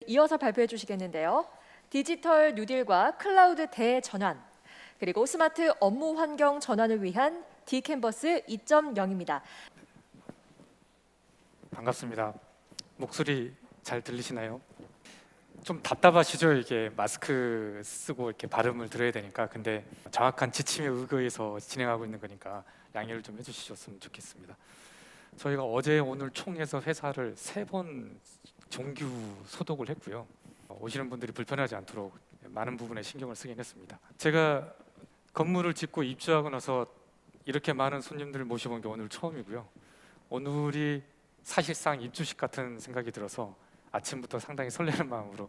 이어서 발표해 주시겠는데요. 디지털 뉴딜과 클라우드 대전환, 그리고 스마트 업무 환경 전환을 위한 D캔버스 2.0입니다. 반갑습니다. 목소리 잘 들리시나요? 좀 답답하시죠? 이게 마스크 쓰고 이렇게 발음을 들어야 되니까. 근데 정확한 지침에 의거해서 진행하고 있는 거니까 양해를 좀 해주셨으면 좋겠습니다. 저희가 어제 오늘 총해서 회사를 3번 정규 소독을 했고요. 오시는 분들이 불편하지 않도록 많은 부분에 신경을 쓰긴 했습니다. 제가 건물을 짓고 입주하고 나서 이렇게 많은 손님들을 모셔본 게 오늘 처음이고요. 오늘이 사실상 입주식 같은 생각이 들어서 아침부터 상당히 설레는 마음으로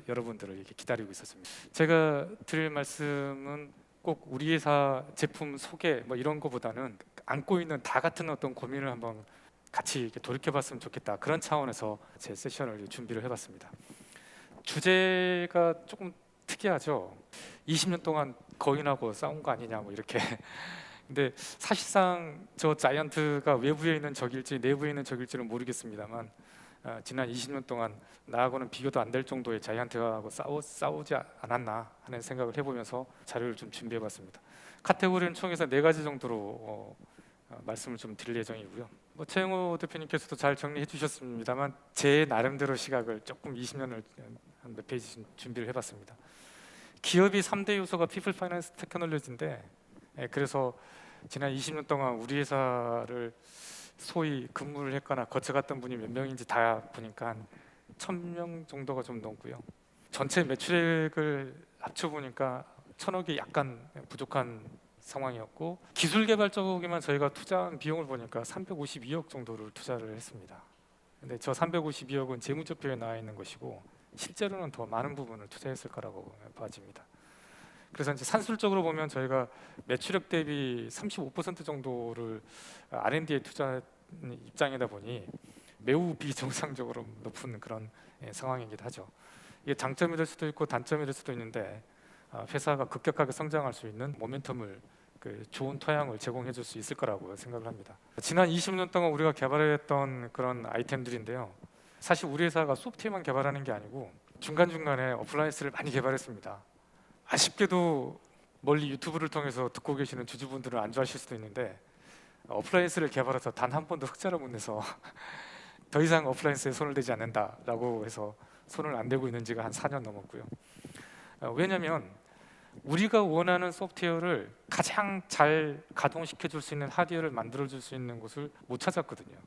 여러분들을 이렇게 기다리고 있었습니다. 제가 드릴 말씀은 꼭 우리 회사 제품 소개 뭐 이런 거보다는 안고 있는 다 같은 어떤 고민을 한번 같이 이렇게 돌이켜봤으면 좋겠다, 그런 차원에서 제 세션을 준비를 해봤습니다. 주제가 조금 특이하죠. 20년 동안 거인하고 싸운 거 아니냐 뭐 이렇게. 근데 사실상 저 자이언트가 외부에 있는 적일지 내부에 있는 적일지는 모르겠습니다만 지난 20년 동안 나하고는 비교도 안 될 정도의 자이언트하고 싸우지 않았나 하는 생각을 해보면서 자료를 좀 준비해봤습니다. 카테고리는 총에서 4가지 정도로 말씀을 좀 드릴 예정이고요. 최영호 대표님께서도 잘 정리해 주셨습니다만 제 나름대로 시각을 조금 20년을 한 몇 페이지 준비를 해봤습니다. 기업이 3대 요소가 People, Finance, Technology인데 그래서 지난 20년 동안 우리 회사를 소위 근무를 했거나 거쳐갔던 분이 몇 명인지 다 보니까 한 1000명 정도가 좀 넘고요. 전체 매출액을 합쳐보니까 1000억이 약간 부족한 상황이었고, 기술 개발 쪽에만 저희가 투자한 비용을 보니까 352억 정도를 투자를 했습니다. 근데 저 352억은 재무제표에 나와 있는 것이고 실제로는 더 많은 부분을 투자했을 거라고 봐집니다. 그래서 이제 산술적으로 보면 저희가 매출액 대비 35% 정도를 R&D에 투자한 입장이다 보니 매우 비정상적으로 높은 그런 상황이기도 하죠. 이게 장점이 될 수도 있고 단점이 될 수도 있는데 회사가 급격하게 성장할 수 있는 모멘텀을, 좋은 토양을 제공해 줄 수 있을 거라고 생각을 합니다. 지난 20년 동안 우리가 개발했던 그런 아이템들인데요. 사실 우리 회사가 소프트웨어만 개발하는 게 아니고 중간중간에 어플라이언스를 많이 개발했습니다. 아쉽게도 멀리 유튜브를 통해서 듣고 계시는 주주분들은 안 좋아하실 수도 있는데 어플라이언스를 개발해서 단 한 번도 흑자를 못 내서 더 이상 어플라이언스에 손을 대지 않는다라고 해서 손을 안 대고 있는 지가 한 4년 넘었고요. 왜냐하면 우리가 원하는 소프트웨어를 가장 잘 가동시켜 줄 수 있는 하드웨어를 만들어 줄 수 있는 곳을 못 찾았거든요.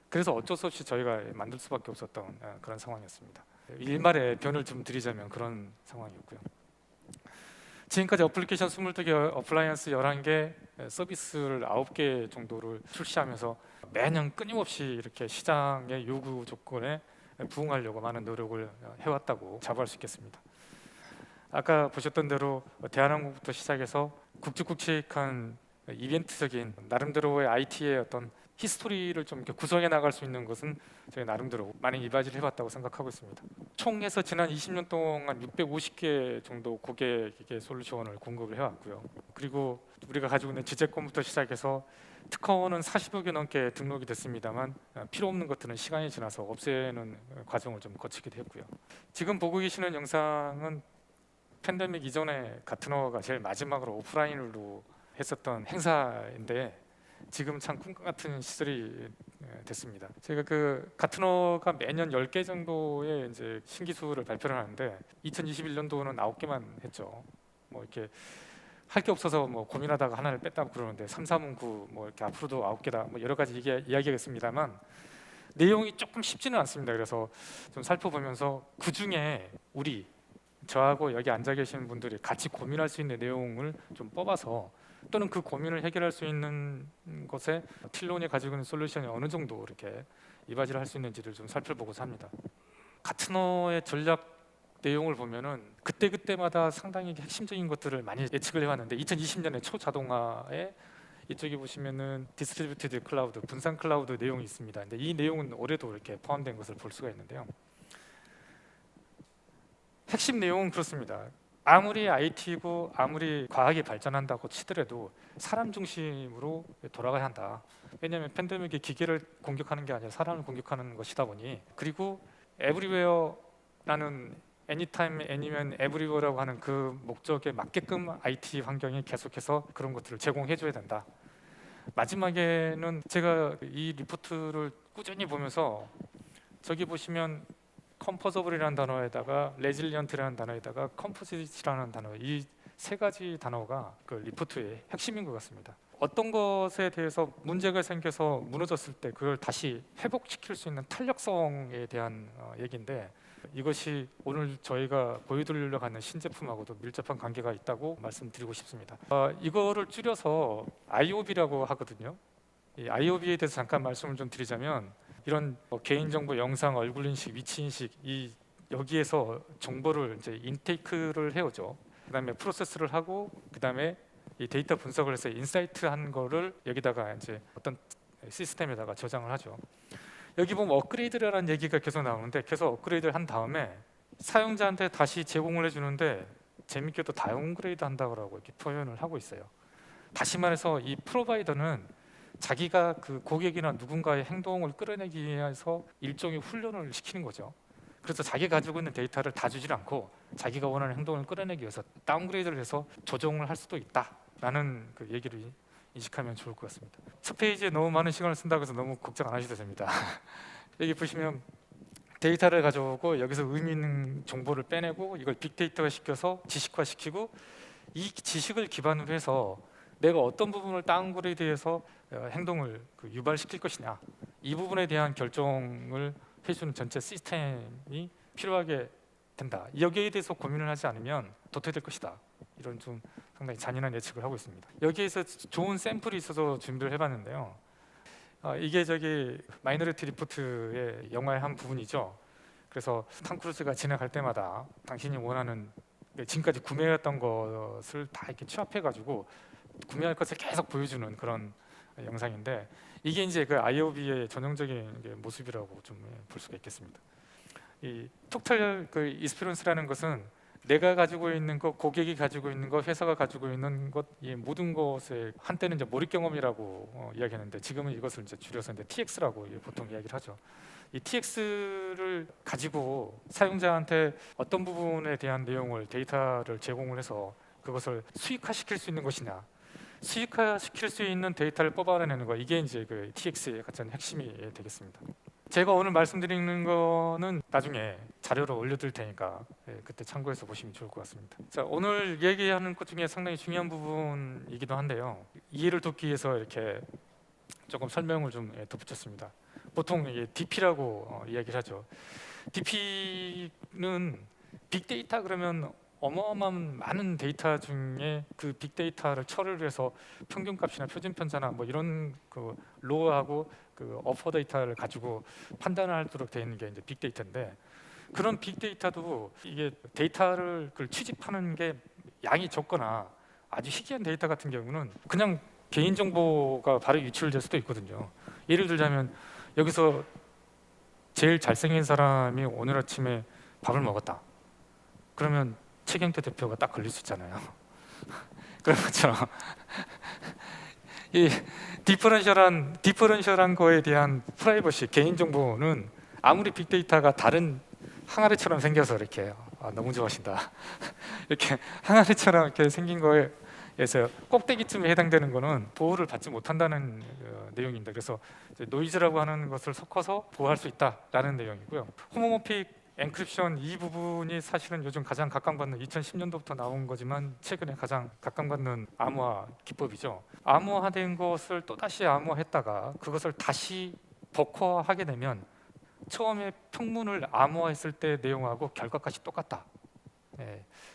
그래서 어쩔 수 없이 저희가 만들 수밖에 없었던 그런 상황이었습니다. 일말의 변을 좀 드리자면 그런 상황이었고요. 지금까지 어플리케이션 22개, 어플라이언스 11개, 서비스를 9개 정도를 출시하면서 매년 끊임없이 이렇게 시장의 요구 조건에 부응하려고 많은 노력을 해왔다고 자부할 수 있겠습니다. 아까 보셨던 대로 대한항공부터 시작해서 굵직굵직한 이벤트적인 나름대로의 IT의 어떤 히스토리를 좀 이렇게 구성해 나갈 수 있는 것은 저희 나름대로 많이 이바지를 해봤다고 생각하고 있습니다. 총 해서 지난 20년 동안 650개 정도 고객에게 솔루션을 공급을 해왔고요. 그리고 우리가 가지고 있는 지재권부터 시작해서 특허는 40여 개 넘게 등록이 됐습니다만 필요 없는 것들은 시간이 지나서 없애는 과정을 좀 거치기도 했고요. 지금 보고 계시는 영상은 팬데믹 이전에 가트너가 제일 마지막으로 오프라인으로 했었던 행사인데 지금 참 꿈과 같은 시절이 됐습니다. 제가 가트너가 매년 10개 정도의 이제 신기술을 발표를 하는데 2021년도는 9개만 했죠. 뭐 이렇게 할 게 없어서 뭐 고민하다가 하나를 뺐다고 그러는데 3, 4문구 뭐 이렇게 앞으로도 9개다 뭐 여러 가지 이야기하겠습니다만 내용이 조금 쉽지는 않습니다. 그래서 좀 살펴보면서 그 중에 저하고 여기 앉아 계시는 분들이 같이 고민할 수 있는 내용을 좀 뽑아서, 또는 그 고민을 해결할 수 있는 것에 틸론이 가지고 있는 솔루션이 어느 정도 이렇게 이바지를 할 수 있는지를 좀 살펴보고자 합니다. 가트너의 전략 내용을 보면은 그때그때마다 상당히 핵심적인 것들을 많이 예측을 해왔는데 2020년에 초자동화에 이쪽에 보시면은 디스트리뷰티드 클라우드, 분산 클라우드 내용이 있습니다. 근데 이 내용은 올해도 이렇게 포함된 것을 볼 수가 있는데요. 핵심 내용은 그렇습니다. 아무리 IT고 아무리 과학이 발전한다고 치더라도 사람 중심으로 돌아가야 한다. 왜냐하면 팬데믹이 기계를 공격하는 게 아니라 사람을 공격하는 것이다 보니, 그리고 에브리웨어 나는 anytime, anywhere, everywhere라고 하는 그 목적에 맞게끔 IT 환경이 계속해서 그런 것들을 제공해줘야 된다. 마지막에는 제가 이 리포트를 꾸준히 보면서 저기 보시면 컴포저블이라는 단어에다가 레질리언트라는 단어에다가 컴포지트라는 단어, 이 세 가지 단어가 그 리포트의 핵심인 것 같습니다. 어떤 것에 대해서 문제가 생겨서 무너졌을 때 그걸 다시 회복시킬 수 있는 탄력성에 대한 얘기인데, 이것이 오늘 저희가 보여드리려고 하는 신제품하고도 밀접한 관계가 있다고 말씀드리고 싶습니다. 이거를 줄여서 IOB라고 하거든요. 이 IOB에 대해서 잠깐 말씀을 좀 드리자면, 이런 개인정보, 영상, 얼굴 인식, 위치 인식, 이 여기에서 정보를 이제 인테이크를 해오죠. 그다음에 프로세스를 하고, 그다음에 이 데이터 분석을 해서 인사이트한 거를 여기다가 이제 어떤 시스템에다가 저장을 하죠. 여기 보면 업그레이드라는 얘기가 계속 나오는데, 계속 업그레이드를 한 다음에 사용자한테 다시 제공을 해주는데, 재밌게도 다운그레이드 한다고 이렇게 표현을 하고 있어요. 다시 말해서 이 프로바이더는 자기가 그 고객이나 누군가의 행동을 끌어내기 위해서 일종의 훈련을 시키는 거죠. 그래서 자기가 가지고 있는 데이터를 다 주질 않고 자기가 원하는 행동을 끌어내기 위해서 다운그레이드를 해서 조정을 할 수도 있다라는 그 얘기를 인식하면 좋을 것 같습니다. 첫 페이지에 너무 많은 시간을 쓴다고 해서 너무 걱정 안 하셔도 됩니다. 여기 보시면 데이터를 가져오고 여기서 의미 있는 정보를 빼내고 이걸 빅데이터화 시켜서 지식화 시키고, 이 지식을 기반으로 해서 내가 어떤 부분을 다운그레이드해서 행동을 유발시킬 것이냐, 이 부분에 대한 결정을 해주는 전체 시스템이 필요하게 된다. 여기에 대해서 고민을 하지 않으면 도태될 것이다. 이런 좀 상당히 잔인한 예측을 하고 있습니다. 여기에서 좋은 샘플이 있어서 준비를 해봤는데요. 이게 저기 마이너리티 리포트의 영화의 한 부분이죠. 그래서 탐 크루즈가 지나갈 때마다 당신이 원하는 지금까지 구매했던 것을 다 이렇게 취합해가지고 구매할 것을 계속 보여주는 그런 영상인데, 이게 이제 그 IOB의 전형적인 모습이라고 좀 볼 수가 있겠습니다. 이 톡탈 그 이스피런스라는 것은 내가 가지고 있는 것, 고객이 가지고 있는 것, 회사가 가지고 있는 것, 이 모든 것에 한때는 이제 몰입 경험이라고 이야기했는데, 지금은 이것을 이제 줄여서 이제 TX라고 보통 이야기를 하죠. 이 TX를 가지고 사용자한테 어떤 부분에 대한 내용을, 데이터를 제공을 해서 그것을 수익화시킬 수 있는 것이냐, 수익화시킬 수 있는 데이터를 뽑아내는 거, 이게 이제 그 TX의 가장 핵심이 되겠습니다. 제가 오늘 말씀드리는 거는 나중에 자료로 올려드릴 테니까 그때 참고해서 보시면 좋을 것 같습니다. 자, 오늘 얘기하는 것 중에 상당히 중요한 부분이기도 한데요. 이해를 돕기 위해서 이렇게 조금 설명을 좀 덧붙였습니다. 보통 이게 DP라고 이야기를 하죠. DP는 빅데이터 그러면 어마어마한 많은 데이터 중에 그 빅데이터를 처리를 해서 평균값이나 표준 편차나 뭐 이런 그 로우하고 그 어퍼 데이터를 가지고 판단을 하도록 되어 있는 게 이제 빅데이터인데, 그런 빅데이터도 이게 데이터를 그걸 취집하는 게 양이 적거나 아주 희귀한 데이터 같은 경우는 그냥 개인 정보가 바로 유출될 수도 있거든요. 예를 들자면 여기서 제일 잘생긴 사람이 오늘 아침에 밥을 먹었다. 그러면 최경태 대표가 딱 걸릴 수 있잖아요. 그런 것처럼 이 디퍼런셜한 거에 대한 프라이버시, 개인 정보는 아무리 빅데이터가 다른 항아리처럼 생겨서 이렇게 너무 좋아하신다. 이렇게 항아리처럼 이렇게 생긴 거에서 꼭대기쯤에 해당되는 거는 보호를 받지 못한다는 내용입니다. 그래서 노이즈라고 하는 것을 섞어서 보호할 수 있다라는 내용이고요. 호모모픽 엔크립션, 이 부분이 사실은 요즘 가장 각광받는, 2010년도부터 나온 거지만 최근에 가장 각광받는 암호화 기법이죠. 암호화된 것을 또다시 암호화했다가 그것을 다시 복호화하게 되면 처음에 평문을 암호화했을 때 내용하고 결과값이 똑같다.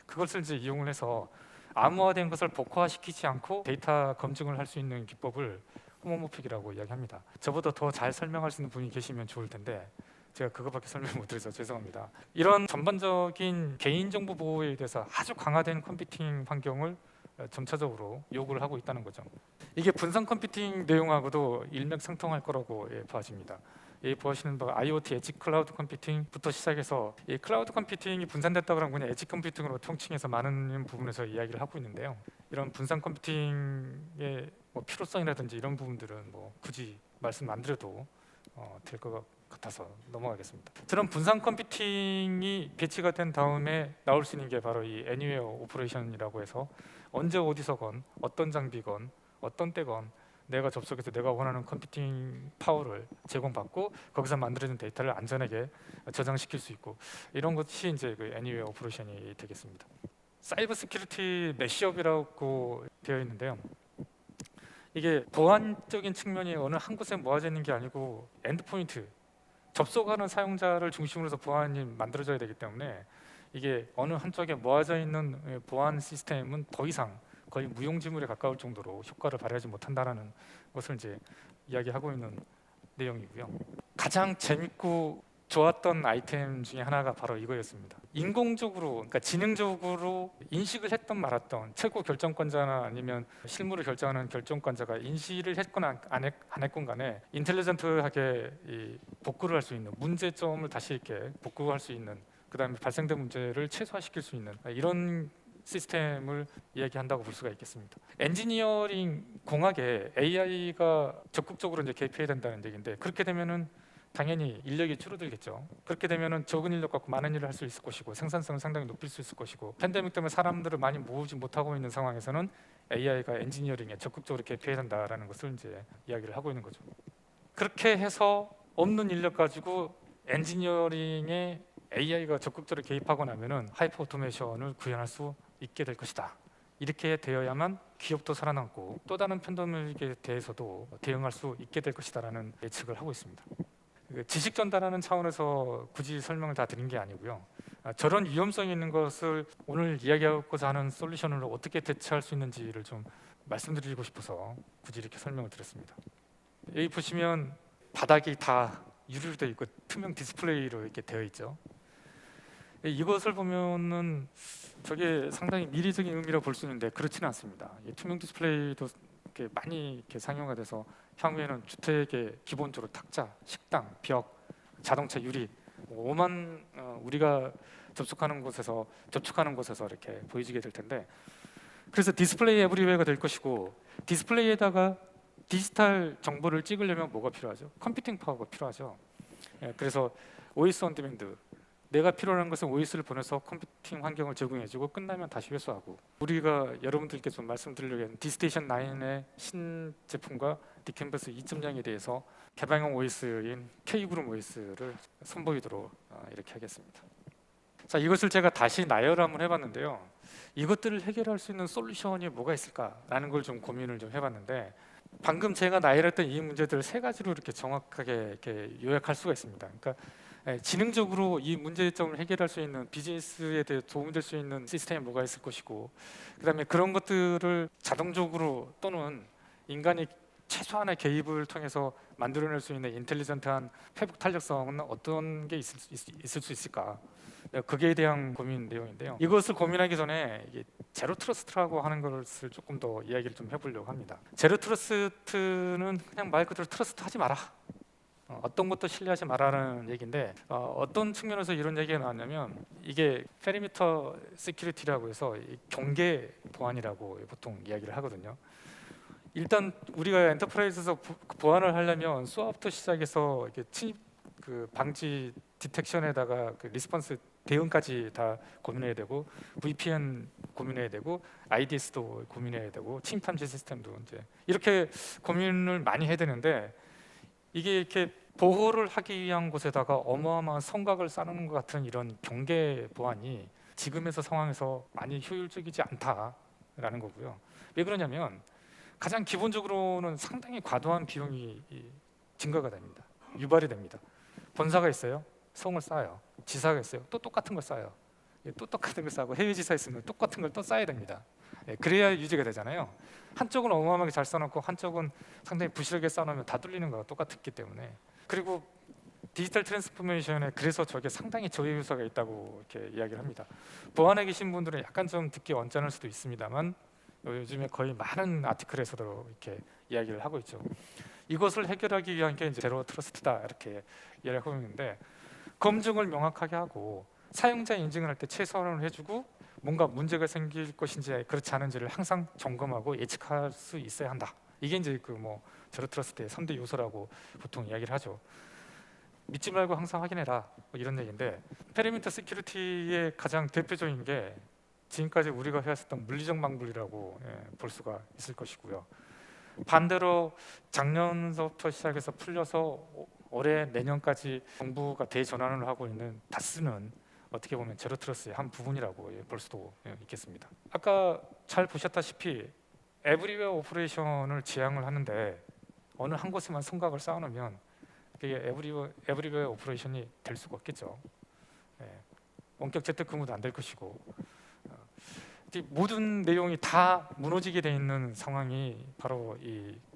그것을 이제 이용을 해서 암호화된 것을 복호화시키지 않고 데이터 검증을 할 수 있는 기법을 호모모픽이라고 이야기합니다. 저보다 더 잘 설명할 수 있는 분이 계시면 좋을 텐데 제가 그거밖에 설명 못 드려서 죄송합니다. 이런 전반적인 개인정보 보호에 대해서 아주 강화된 컴퓨팅 환경을 점차적으로 요구를 하고 있다는 거죠. 이게 분산 컴퓨팅 내용하고도 일맥상통할 거라고 보아집니다. 보시는 바가 IoT 엣지 클라우드 컴퓨팅부터 시작해서 이 클라우드 컴퓨팅이 분산됐다 그러면 그냥 엣지 컴퓨팅으로 통칭해서 많은 부분에서 이야기를 하고 있는데요. 이런 분산 컴퓨팅의 필요성이라든지 이런 부분들은 뭐 굳이 말씀 안 드려도 될 것 같아서 넘어가겠습니다. 저런 분산 컴퓨팅이 배치가 된 다음에 나올 수 있는 게 바로 이 애니웨어 오퍼레이션이라고 해서 언제 어디서건 어떤 장비건 어떤 때건 내가 접속해서 내가 원하는 컴퓨팅 파워를 제공받고 거기서 만들어진 데이터를 안전하게 저장시킬 수 있고, 이런 것이 이제 그 애니웨어 오퍼레이션이 되겠습니다. 사이버 시큐리티 매시업이라고 되어 있는데요. 이게 보안적인 측면이 어느 한 곳에 모아져 있는 게 아니고 엔드포인트, 접속하는 사용자를 중심으로 해서 보안이 만들어져야 되기 때문에 이게 어느 한쪽에 모아져 있는 보안 시스템은 더 이상 거의 무용지물에 가까울 정도로 효과를 발휘하지 못한다는 것을 이제 이야기하고 있는 내용이고요. 가장 재밌고 좋았던 아이템 중에 하나가 바로 이거였습니다. 인공적으로, 그러니까 지능적으로 인식을 했던 말았던 최고 결정권자나 아니면 실무를 결정하는 결정권자가 인식을 했건 안 했건 간에 인텔리전트하게 복구를 할 수 있는, 문제점을 다시 이렇게 복구할 수 있는, 그다음에 발생된 문제를 최소화시킬 수 있는 이런 시스템을 이야기한다고 볼 수가 있겠습니다. 엔지니어링 공학에 AI가 적극적으로 이제 개입해야 된다는 얘기인데, 그렇게 되면은 당연히 인력이 줄어들겠죠. 그렇게 되면은 적은 인력 갖고 많은 일을 할 수 있을 것이고 생산성을 상당히 높일 수 있을 것이고, 팬데믹 때문에 사람들을 많이 모으지 못하고 있는 상황에서는 AI가 엔지니어링에 적극적으로 개입해야 된다라는 것을 이제 이야기를 하고 있는 거죠. 그렇게 해서 없는 인력 가지고 엔지니어링에 AI가 적극적으로 개입하고 나면은 하이퍼 오토메이션을 구현할 수 있게 될 것이다. 이렇게 되어야만 기업도 살아남고 또 다른 팬데믹에 대해서도 대응할 수 있게 될 것이다라는 예측을 하고 있습니다. 지식 전달하는 차원에서 굳이 설명을 다 드린 게 아니고요. 저런 위험성이 있는 것을 오늘 이야기하고자 하는 솔루션으로 어떻게 대처할 수 있는지를 좀 말씀드리고 싶어서 굳이 이렇게 설명을 드렸습니다. 여기 보시면 바닥이 다 유리로 되어 있고 투명 디스플레이로 이렇게 되어 있죠. 이것을 보면은 저게 상당히 미래적인 의미라고 볼 수 있는데 그렇지는 않습니다. 이 투명 디스플레이도 이렇게 많이 이렇게 상용화 돼서 향후에는 주택의 기본적으로 탁자, 식당, 벽, 자동차 유리, 오만 우리가 접촉하는 곳에서 이렇게 보여지게 될 텐데, 그래서 디스플레이 에브리웨어가 될 것이고, 디스플레이에다가 디지털 정보를 찍으려면 뭐가 필요하죠? 컴퓨팅 파워가 필요하죠. 그래서 OS 온 디맨드, 내가 필요한 것은 OS를 보내서 컴퓨팅 환경을 제공해주고 끝나면 다시 회수하고, 우리가 여러분들께 좀 말씀드리려고 하는 디스테이션 9의 신제품과 디캔버스 2.0에 대해서 개방형 OS인 K그룹 OS를 선보이도록 이렇게 하겠습니다. 자, 이것을 제가 다시 나열을 한번 해봤는데요. 이것들을 해결할 수 있는 솔루션이 뭐가 있을까라는 걸 좀 고민을 좀 해봤는데, 방금 제가 나열했던 이 문제들을 세 가지로 이렇게 정확하게 이렇게 요약할 수가 있습니다. 그러니까 지능적으로 이 문제점을 해결할 수 있는, 비즈니스에 대해 도움이 될 수 있는 시스템이 뭐가 있을 것이고, 그다음에 그런 것들을 자동적으로 또는 인간이 최소한의 개입을 통해서 만들어낼 수 있는 인텔리전트한 회복 탄력성은 어떤 게 있을 수 있을까? 그게 대한 고민 내용인데요. 이것을 고민하기 전에 이게 제로 트러스트라고 하는 것을 조금 더 이야기를 좀 해보려고 합니다. 제로 트러스트는 그냥 말 그대로 트러스트 하지 마라. 어떤 것도 신뢰하지 말라는 얘기인데, 어떤 측면에서 이런 얘기가 나왔냐면, 이게 페리미터 시큐리티라고 해서 경계 보안이라고 보통 이야기를 하거든요. 일단 우리가 엔터프라이즈에서 보안을 하려면 수압부터 시작해서 이렇게 침입 방지 디텍션에다가 리스폰스 대응까지 다 고민해야 되고, VPN 고민해야 되고, IDS도 고민해야 되고, 침입 탐지 시스템도 이제 이렇게 고민을 많이 해야 되는데, 이게 이렇게 보호를 하기 위한 곳에다가 어마어마한 성곽을 쌓는 것 같은 이런 경계 보안이 지금에서 상황에서 많이 효율적이지 않다라는 거고요. 왜 그러냐면 가장 기본적으로는 상당히 과도한 비용이 증가가 됩니다. 유발이 됩니다. 본사가 있어요. 성을 쌓아요. 지사가 있어요. 또 똑같은 걸 쌓아요. 또 똑같은 걸 쌓고, 해외 지사 있으면 똑같은 걸 또 쌓아야 됩니다. 그래야 유지가 되잖아요. 한쪽은 어마어마하게 잘 써놓고 한쪽은 상당히 부실하게 쌓아놓으면 다 뚫리는 거가 똑같기 때문에. 그리고 디지털 트랜스포메이션에 그래서 저게 상당히 저해 요소가 있다고 이렇게 이야기를 합니다. 보안에 계신 분들은 약간 좀 듣기 언짢을 수도 있습니다만, 요즘에 거의 많은 아티클에서도 이렇게 이야기를 하고 있죠. 이것을 해결하기 위한 게 이제 제로 트러스트다 이렇게 이야기하고 있는데, 검증을 명확하게 하고 사용자 인증을 할 때 최소한을 해주고, 뭔가 문제가 생길 것인지 그렇지 않은지를 항상 점검하고 예측할 수 있어야 한다. 이게 이제 제로 트러스트의 3대 요소라고 보통 이야기를 하죠. 믿지 말고 항상 확인해라, 뭐 이런 얘기인데, 페리미터 시큐리티의 가장 대표적인 게 지금까지 우리가 해왔었던 물리적 망불이라고 볼 수가 있을 것이고요. 반대로 작년부터 시작해서 풀려서 올해 내년까지 정부가 대전환을 하고 있는 다스는 어떻게 보면 제로 트러스의 한 부분이라고 볼 수도 있겠습니다. 아까 잘 보셨다시피 에브리웨어 오퍼레이션을 지향을 하는데 어느 한 곳에만 성곽을 쌓아놓으면 그게 에브리웨어 오퍼레이션이 될 수가 없겠죠. 원격 재택근무도 안 될 것이고, 모든 내용이 다 무너지게 돼 있는 상황이 바로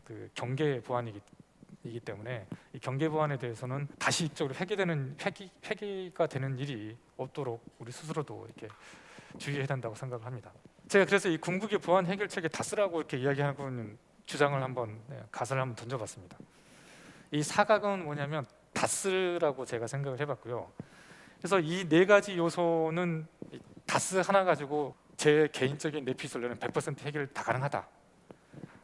그 경계 보안이기 때문에 이 경계 보안에 대해서는 다시 입적으로 회귀가 되는 일이 없도록 우리 스스로도 이렇게 주의해야 된다고 생각을 합니다. 제가 그래서 이 궁극의 보안 해결책에 다스라고 이렇게 이야기하고 있는 주장을 한번 가설을 한번 던져봤습니다. 이 사각은 뭐냐면 다스라고 제가 생각을 해봤고요. 그래서 이 네 가지 요소는 다스 하나 가지고 제 개인적인 내피셜로는 100% 해결 다 가능하다.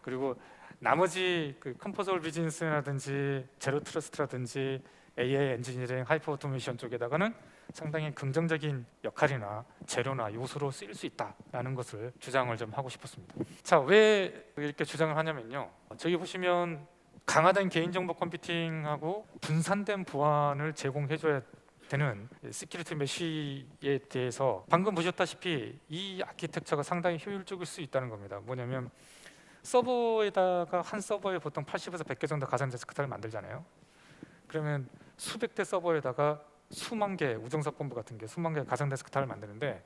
그리고 나머지 그 컴포저블 비즈니스라든지 제로 트러스트라든지 AI 엔지니어링, 하이퍼 오토메이션 쪽에다가는 상당히 긍정적인 역할이나 재료나 요소로 쓰일 수 있다라는 것을 주장을 좀 하고 싶었습니다. 자, 왜 이렇게 주장을 하냐면요. 저기 보시면 강화된 개인정보 컴퓨팅하고 분산된 보안을 제공해줘야 되는 시큐리티 메쉬에 대해서 방금 보셨다시피 이 아키텍처가 상당히 효율적일 수 있다는 겁니다. 뭐냐면 서버에다가 한 서버에 보통 80에서 100개 정도 가상 데스크탑을 만들잖아요. 그러면 수백 대 서버에다가 수만 개 우정사본부 같은 게 수만 개 가상 데스크탑을 만드는데,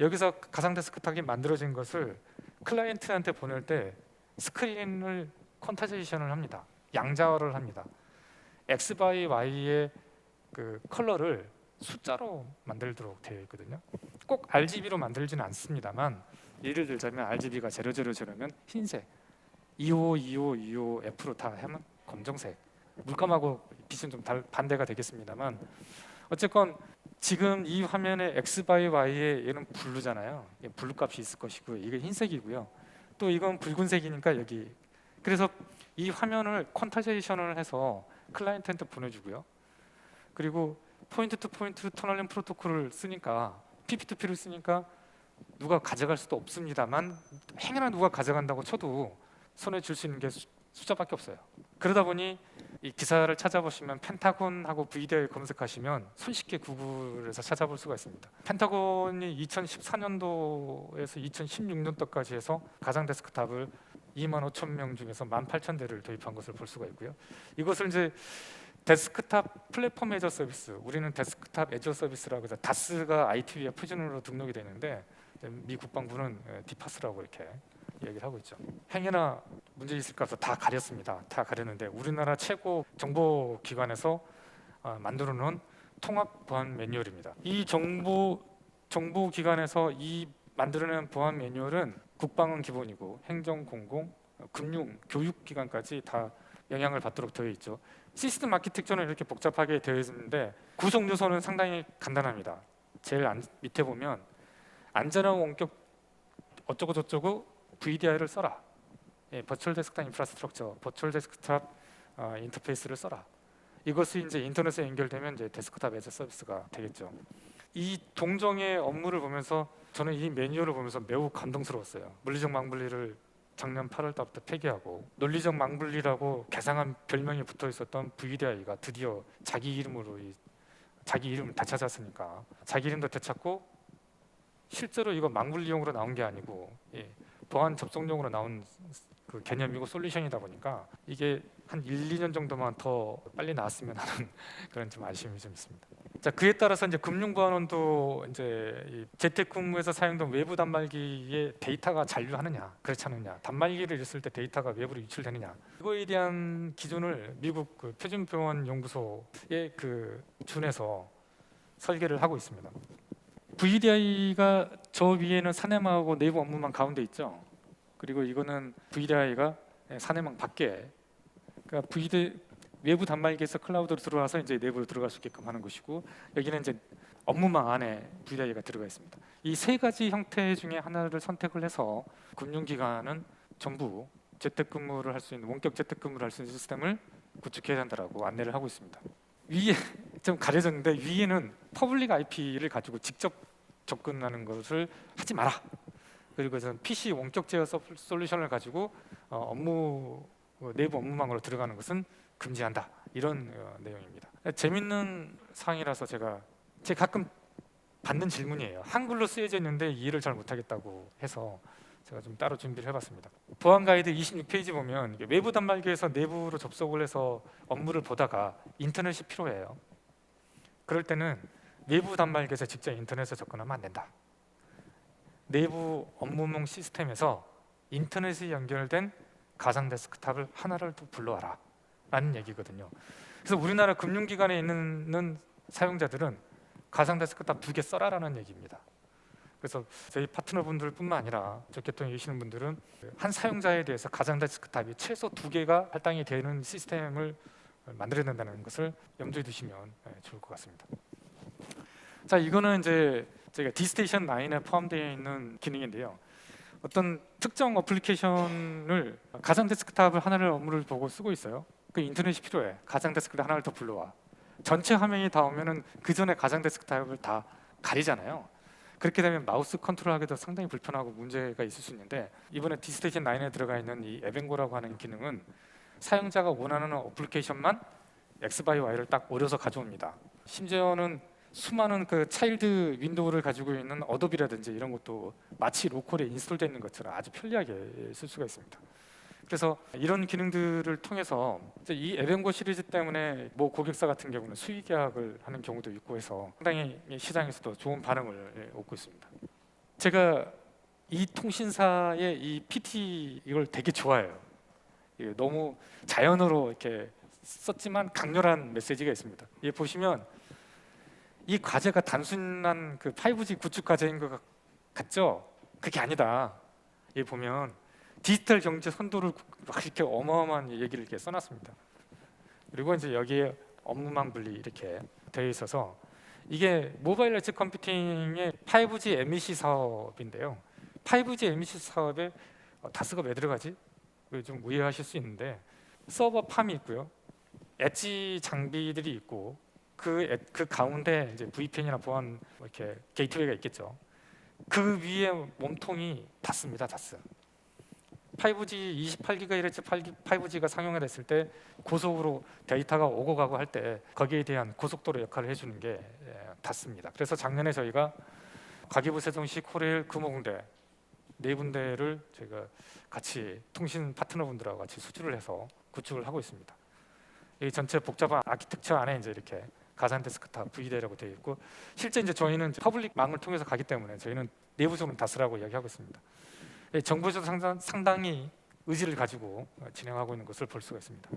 여기서 가상 데스크탑이 만들어진 것을 클라이언트한테 보낼 때 스크린을 퀀타제이션을 합니다. 양자화를 합니다. X by Y의 그 컬러를 숫자로 만들도록 되어 있거든요. 꼭 RGB로 만들지는 않습니다만, 예를 들자면 RGB가 000면 흰색, 25, F로 다 하면 검정색, 물감하고 빛은 좀 반대가 되겠습니다만, 어쨌건 지금 이 화면에 X by Y에 얘는 블루잖아요. 블루 값이 있을 것이고요. 이게 흰색이고요. 또 이건 붉은색이니까 여기, 그래서 이 화면을 퀀타제이션을 해서 클라이언트한테 보내주고요. 그리고 포인트 투 포인트 터널링 프로토콜을 쓰니까, P2P를 쓰니까 누가 가져갈 수도 없습니다만, 행여나 누가 가져간다고 쳐도 손에 줄 수 있는 게 숫자밖에 없어요. 그러다 보니 이 기사를 찾아보시면 펜타곤하고 VDI 검색하시면 손쉽게 구글에서 찾아볼 수가 있습니다. 펜타곤이 2014년도에서 2016년도까지 해서 가상 데스크탑을 2만 5천 명 중에서 18,000대를 도입한 것을 볼 수가 있고요. 이것을 이제 데스크탑 플랫폼 애저 서비스, 우리는 데스크탑 애저 서비스라고 해서 다스가 ITV의 표준으로 등록이 되는데, 미 국방부는 디파스라고 이렇게 얘기를 하고 있죠. 행여나 문제 있을까 해서 다 가렸습니다. 다 가렸는데 우리나라 최고 정보기관에서 만들어 놓은 통합 보안 매뉴얼입니다. 이 정보기관에서 이 만들어낸 보안 매뉴얼은 국방은 기본이고 행정, 공공, 금융, 교육기관까지 다 영향을 받도록 되어 있죠. 시스템 아키텍처는 이렇게 복잡하게 되어 있는데 구성 요소는 상당히 간단합니다. 제일 밑에 보면 안전한 원격 어쩌고 저쩌고 VDI를 써라. 버추얼 데스크탑 인프라스트럭처, 버추얼 데스크탑 인터페이스를 써라. 이것이 이제 인터넷에 연결되면 이제 데스크탑 애저 서비스가 되겠죠. 이 동정의 업무를 보면서 저는 이 매뉴얼을 보면서 매우 감동스러웠어요. 물리적 망분리를 작년 8월 달부터 폐기하고, 논리적 망분리라고 개상한 별명이 붙어 있었던 VDI가 드디어 자기 이름을 되찾았으니까 자기 이름도 되찾고, 실제로 이거 망분리용으로 나온 게 아니고 보안 접속용으로 나온 그 개념이고 솔루션이다 보니까 이게 한 1, 2년 정도만 더 빨리 나왔으면 하는 그런 좀 아쉬움이 좀 있습니다. 자, 그에 따라서 이제 금융보안원도 이제 이 재택근무에서 사용된 외부 단말기에 데이터가 잔류하느냐, 그렇지 않느냐, 단말기를 있을 때 데이터가 외부로 유출되느냐, 이거에 대한 기준을 미국 그 표준보안연구소에 그 준해서 설계를 하고 있습니다. VDI가 저 위에는 사내망하고 내부 업무망 가운데 있죠. 그리고 이거는 VDI가 사내망 밖에, 그러니까 외부 단말기에서 클라우드로 들어와서 이제 내부로 들어갈 수 있게끔 하는 것이고, 여기는 이제 업무망 안에 VDI가 들어가 있습니다. 이 세 가지 형태 중에 하나를 선택을 해서 금융기관은 전부 재택근무를 할 수 있는, 원격 재택근무를 할 수 있는 시스템을 구축해야 한다라고 안내를 하고 있습니다. 위에 좀 가려졌는데 위에는 퍼블릭 IP를 가지고 직접 접근하는 것을 하지 마라. 그리고 PC 원격 제어 솔루션을 가지고 내부 업무망으로 들어가는 것은 금지한다. 이런 내용입니다. 재밌는 사항이라서 제가 가끔 받는 질문이에요. 한글로 쓰여져 있는데 이해를 잘 못하겠다고 해서 제가 좀 따로 준비를 해봤습니다. 보안 가이드 26페이지 보면 외부 단말기에서 내부로 접속을 해서 업무를 보다가 인터넷이 필요해요. 그럴 때는 외부 단말기에서 직접 인터넷에 접근하면 안 된다. 내부 업무용 시스템에서 인터넷이 연결된 가상 데스크탑을 하나를 더 불러와라 라는 얘기거든요. 그래서 우리나라 금융기관에 있는 사용자들은 가상 데스크탑 2개 써라라는 얘기입니다. 그래서 저희 파트너분들뿐만 아니라 저 계통에 계시는 분들은 한 사용자에 대해서 가상 데스크탑이 최소 2개가 할당이 되는 시스템을 만들어야 된다는 것을 염두에 두시면 좋을 것 같습니다. 자, 이거는 이제 저희가 D스테이션 9에 포함되어 있는 기능인데요. 어떤 특정 어플리케이션을 가상 데스크탑을 하나를 업무를 보고 쓰고 있어요. 그 인터넷이 필요해. 가상 데스크탑 하나를 더 불러와. 전체 화면이 다 오면은 그 전에 가상 데스크탑을 다 가리잖아요. 그렇게 되면 마우스 컨트롤하기도 상당히 불편하고 문제가 있을 수 있는데 이번에 D스테이션 9에 들어가 있는 이 에벤고라고 하는 기능은 사용자가 원하는 어플리케이션만 X by Y를 딱 오려서 가져옵니다. 심지어는 수많은 그 차일드 윈도우를 가지고 있는 어도비라든지 이런 것도 마치 로컬에 인스톨되어 있는 것처럼 아주 편리하게 쓸 수가 있습니다. 그래서 이런 기능들을 통해서 이 에벤고 시리즈 때문에 뭐 고객사 같은 경우는 수의 계약을 하는 경우도 있고 해서 상당히 시장에서도 좋은 반응을 얻고 있습니다. 제가 이 통신사의 이 PT 이걸 되게 좋아해요. 이게 너무 자연어로 이렇게 썼지만 강렬한 메시지가 있습니다. 이 보시면 이 과제가 단순한 그 5G 구축 과제인 것 같죠? 그게 아니다. 이 보면 디지털 경제 선도를 막 이렇게 어마어마한 얘기를 이렇게 써놨습니다. 그리고 이제 여기에 업무망 분리 이렇게 되어 있어서 이게 모바일 엣지 컴퓨팅의 5G MEC 사업인데요. 5G MEC 사업에 다스가 왜 들어가지? 좀 의아하실 수 있는데 서버 팜이 있고요, 엣지 장비들이 있고 그 가운데 이제 VPN이나 보안 이렇게 게이트웨이가 있겠죠. 그 위에 몸통이 다스입니다. 다스. 5G 28GHz 5G가 상용화 됐을 때 고속으로 데이터가 오고 가고 할 때 거기에 대한 고속도로 역할을 해주는 게 다스입니다. 그래서 작년에 저희가 과기부 세종시 코레일 금호군대 4군데를 저희가 같이 통신 파트너분들하고 같이 수주를 해서 구축을 하고 있습니다. 이 전체 복잡한 아키텍처 안에 이제 이렇게 가상 데스크탑 V대라고 되어 있고, 실제 이제 저희는 이제 퍼블릭 망을 통해서 가기 때문에 저희는 내부적으로 다스라고 이야기하고 있습니다. 정부에서도 상당히 의지를 가지고 진행하고 있는 것을 볼 수가 있습니다.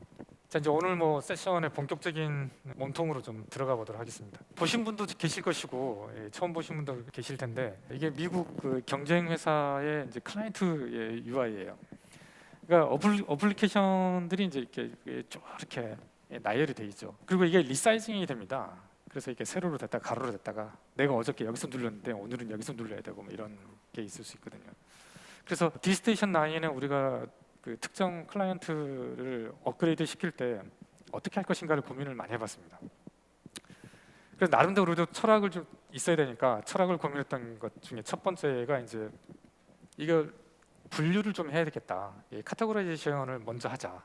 자, 이제 오늘 뭐 세션의 본격적인 몸통으로 좀 들어가 보도록 하겠습니다. 보신 분도 계실 것이고 처음 보신 분도 계실 텐데 이게 미국 그 경쟁 회사의 이제 클라이언트의 UI예요. 그러니까 어플리케이션들이 이제 이렇게 나열이 돼 있죠. 그리고 이게 리사이징이 됩니다. 그래서 이렇게 세로로 됐다가 가로로 됐다가 내가 어저께 여기서 눌렀는데 오늘은 여기서 눌러야 되고 뭐 이런 게 있을 수 있거든요. 그래서 D스테이션 9에 우리가 그 특정 클라이언트를 업그레이드 시킬 때 어떻게 할 것인가를 고민을 많이 해봤습니다. 그래서 나름대로 우리도 철학을 좀 있어야 되니까 철학을 고민했던 것 중에 첫 번째가 이제 이거 분류를 좀 해야 되겠다. 이 카테고라이제이션을 먼저 하자.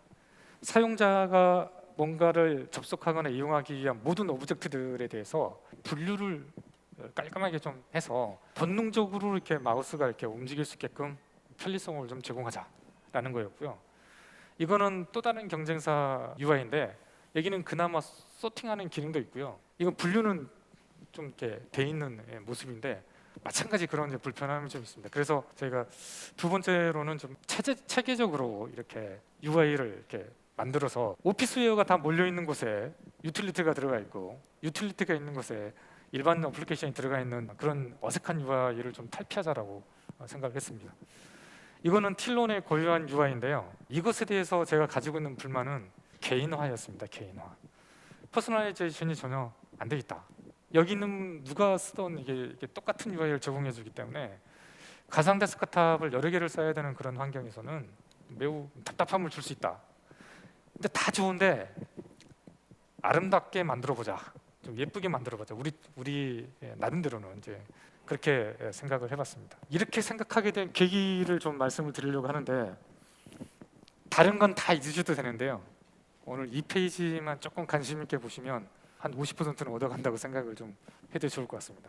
사용자가 뭔가를 접속하거나 이용하기 위한 모든 오브젝트들에 대해서 분류를 깔끔하게 좀 해서 본능적으로 이렇게 마우스가 이렇게 움직일 수 있게끔 편리성을 좀 제공하자라는 거였고요. 이거는 또 다른 경쟁사 UI인데 여기는 그나마 소팅하는 기능도 있고요. 이건 분류는 좀 이렇게 돼 있는 모습인데 마찬가지 그런 이제 불편함이 좀 있습니다. 그래서 저희가 두 번째로는 좀 체계적으로 이렇게 UI를 이렇게 만들어서 오피스웨어가 다 몰려 있는 곳에 유틸리티가 들어가 있고 유틸리티가 있는 곳에 일반 어플리케이션이 들어가 있는 그런 어색한 UI를 좀 탈피하자라고 생각을 했습니다. 이거는 틸론의 고유한 UI인데요. 이것에 대해서 제가 가지고 있는 불만은 개인화였습니다. 개인화. 퍼스널라이제이션이 전혀 안 돼 있다. 여기 있는 누가 쓰던 이게 똑같은 UI를 제공해 주기 때문에 가상 데스크탑을 여러 개를 써야 되는 그런 환경에서는 매우 답답함을 줄 수 있다. 근데 다 좋은데 아름답게 만들어 보자, 좀 예쁘게 만들어 보자. 우리 나름대로는 이제 그렇게 생각을 해봤습니다. 이렇게 생각하게 된 계기를 좀 말씀을 드리려고 하는데, 다른 건 다 잊으셔도 되는데요. 오늘 이 페이지만 조금 관심 있게 보시면 한 50%는 얻어간다고 생각을 좀 해도 좋을 것 같습니다.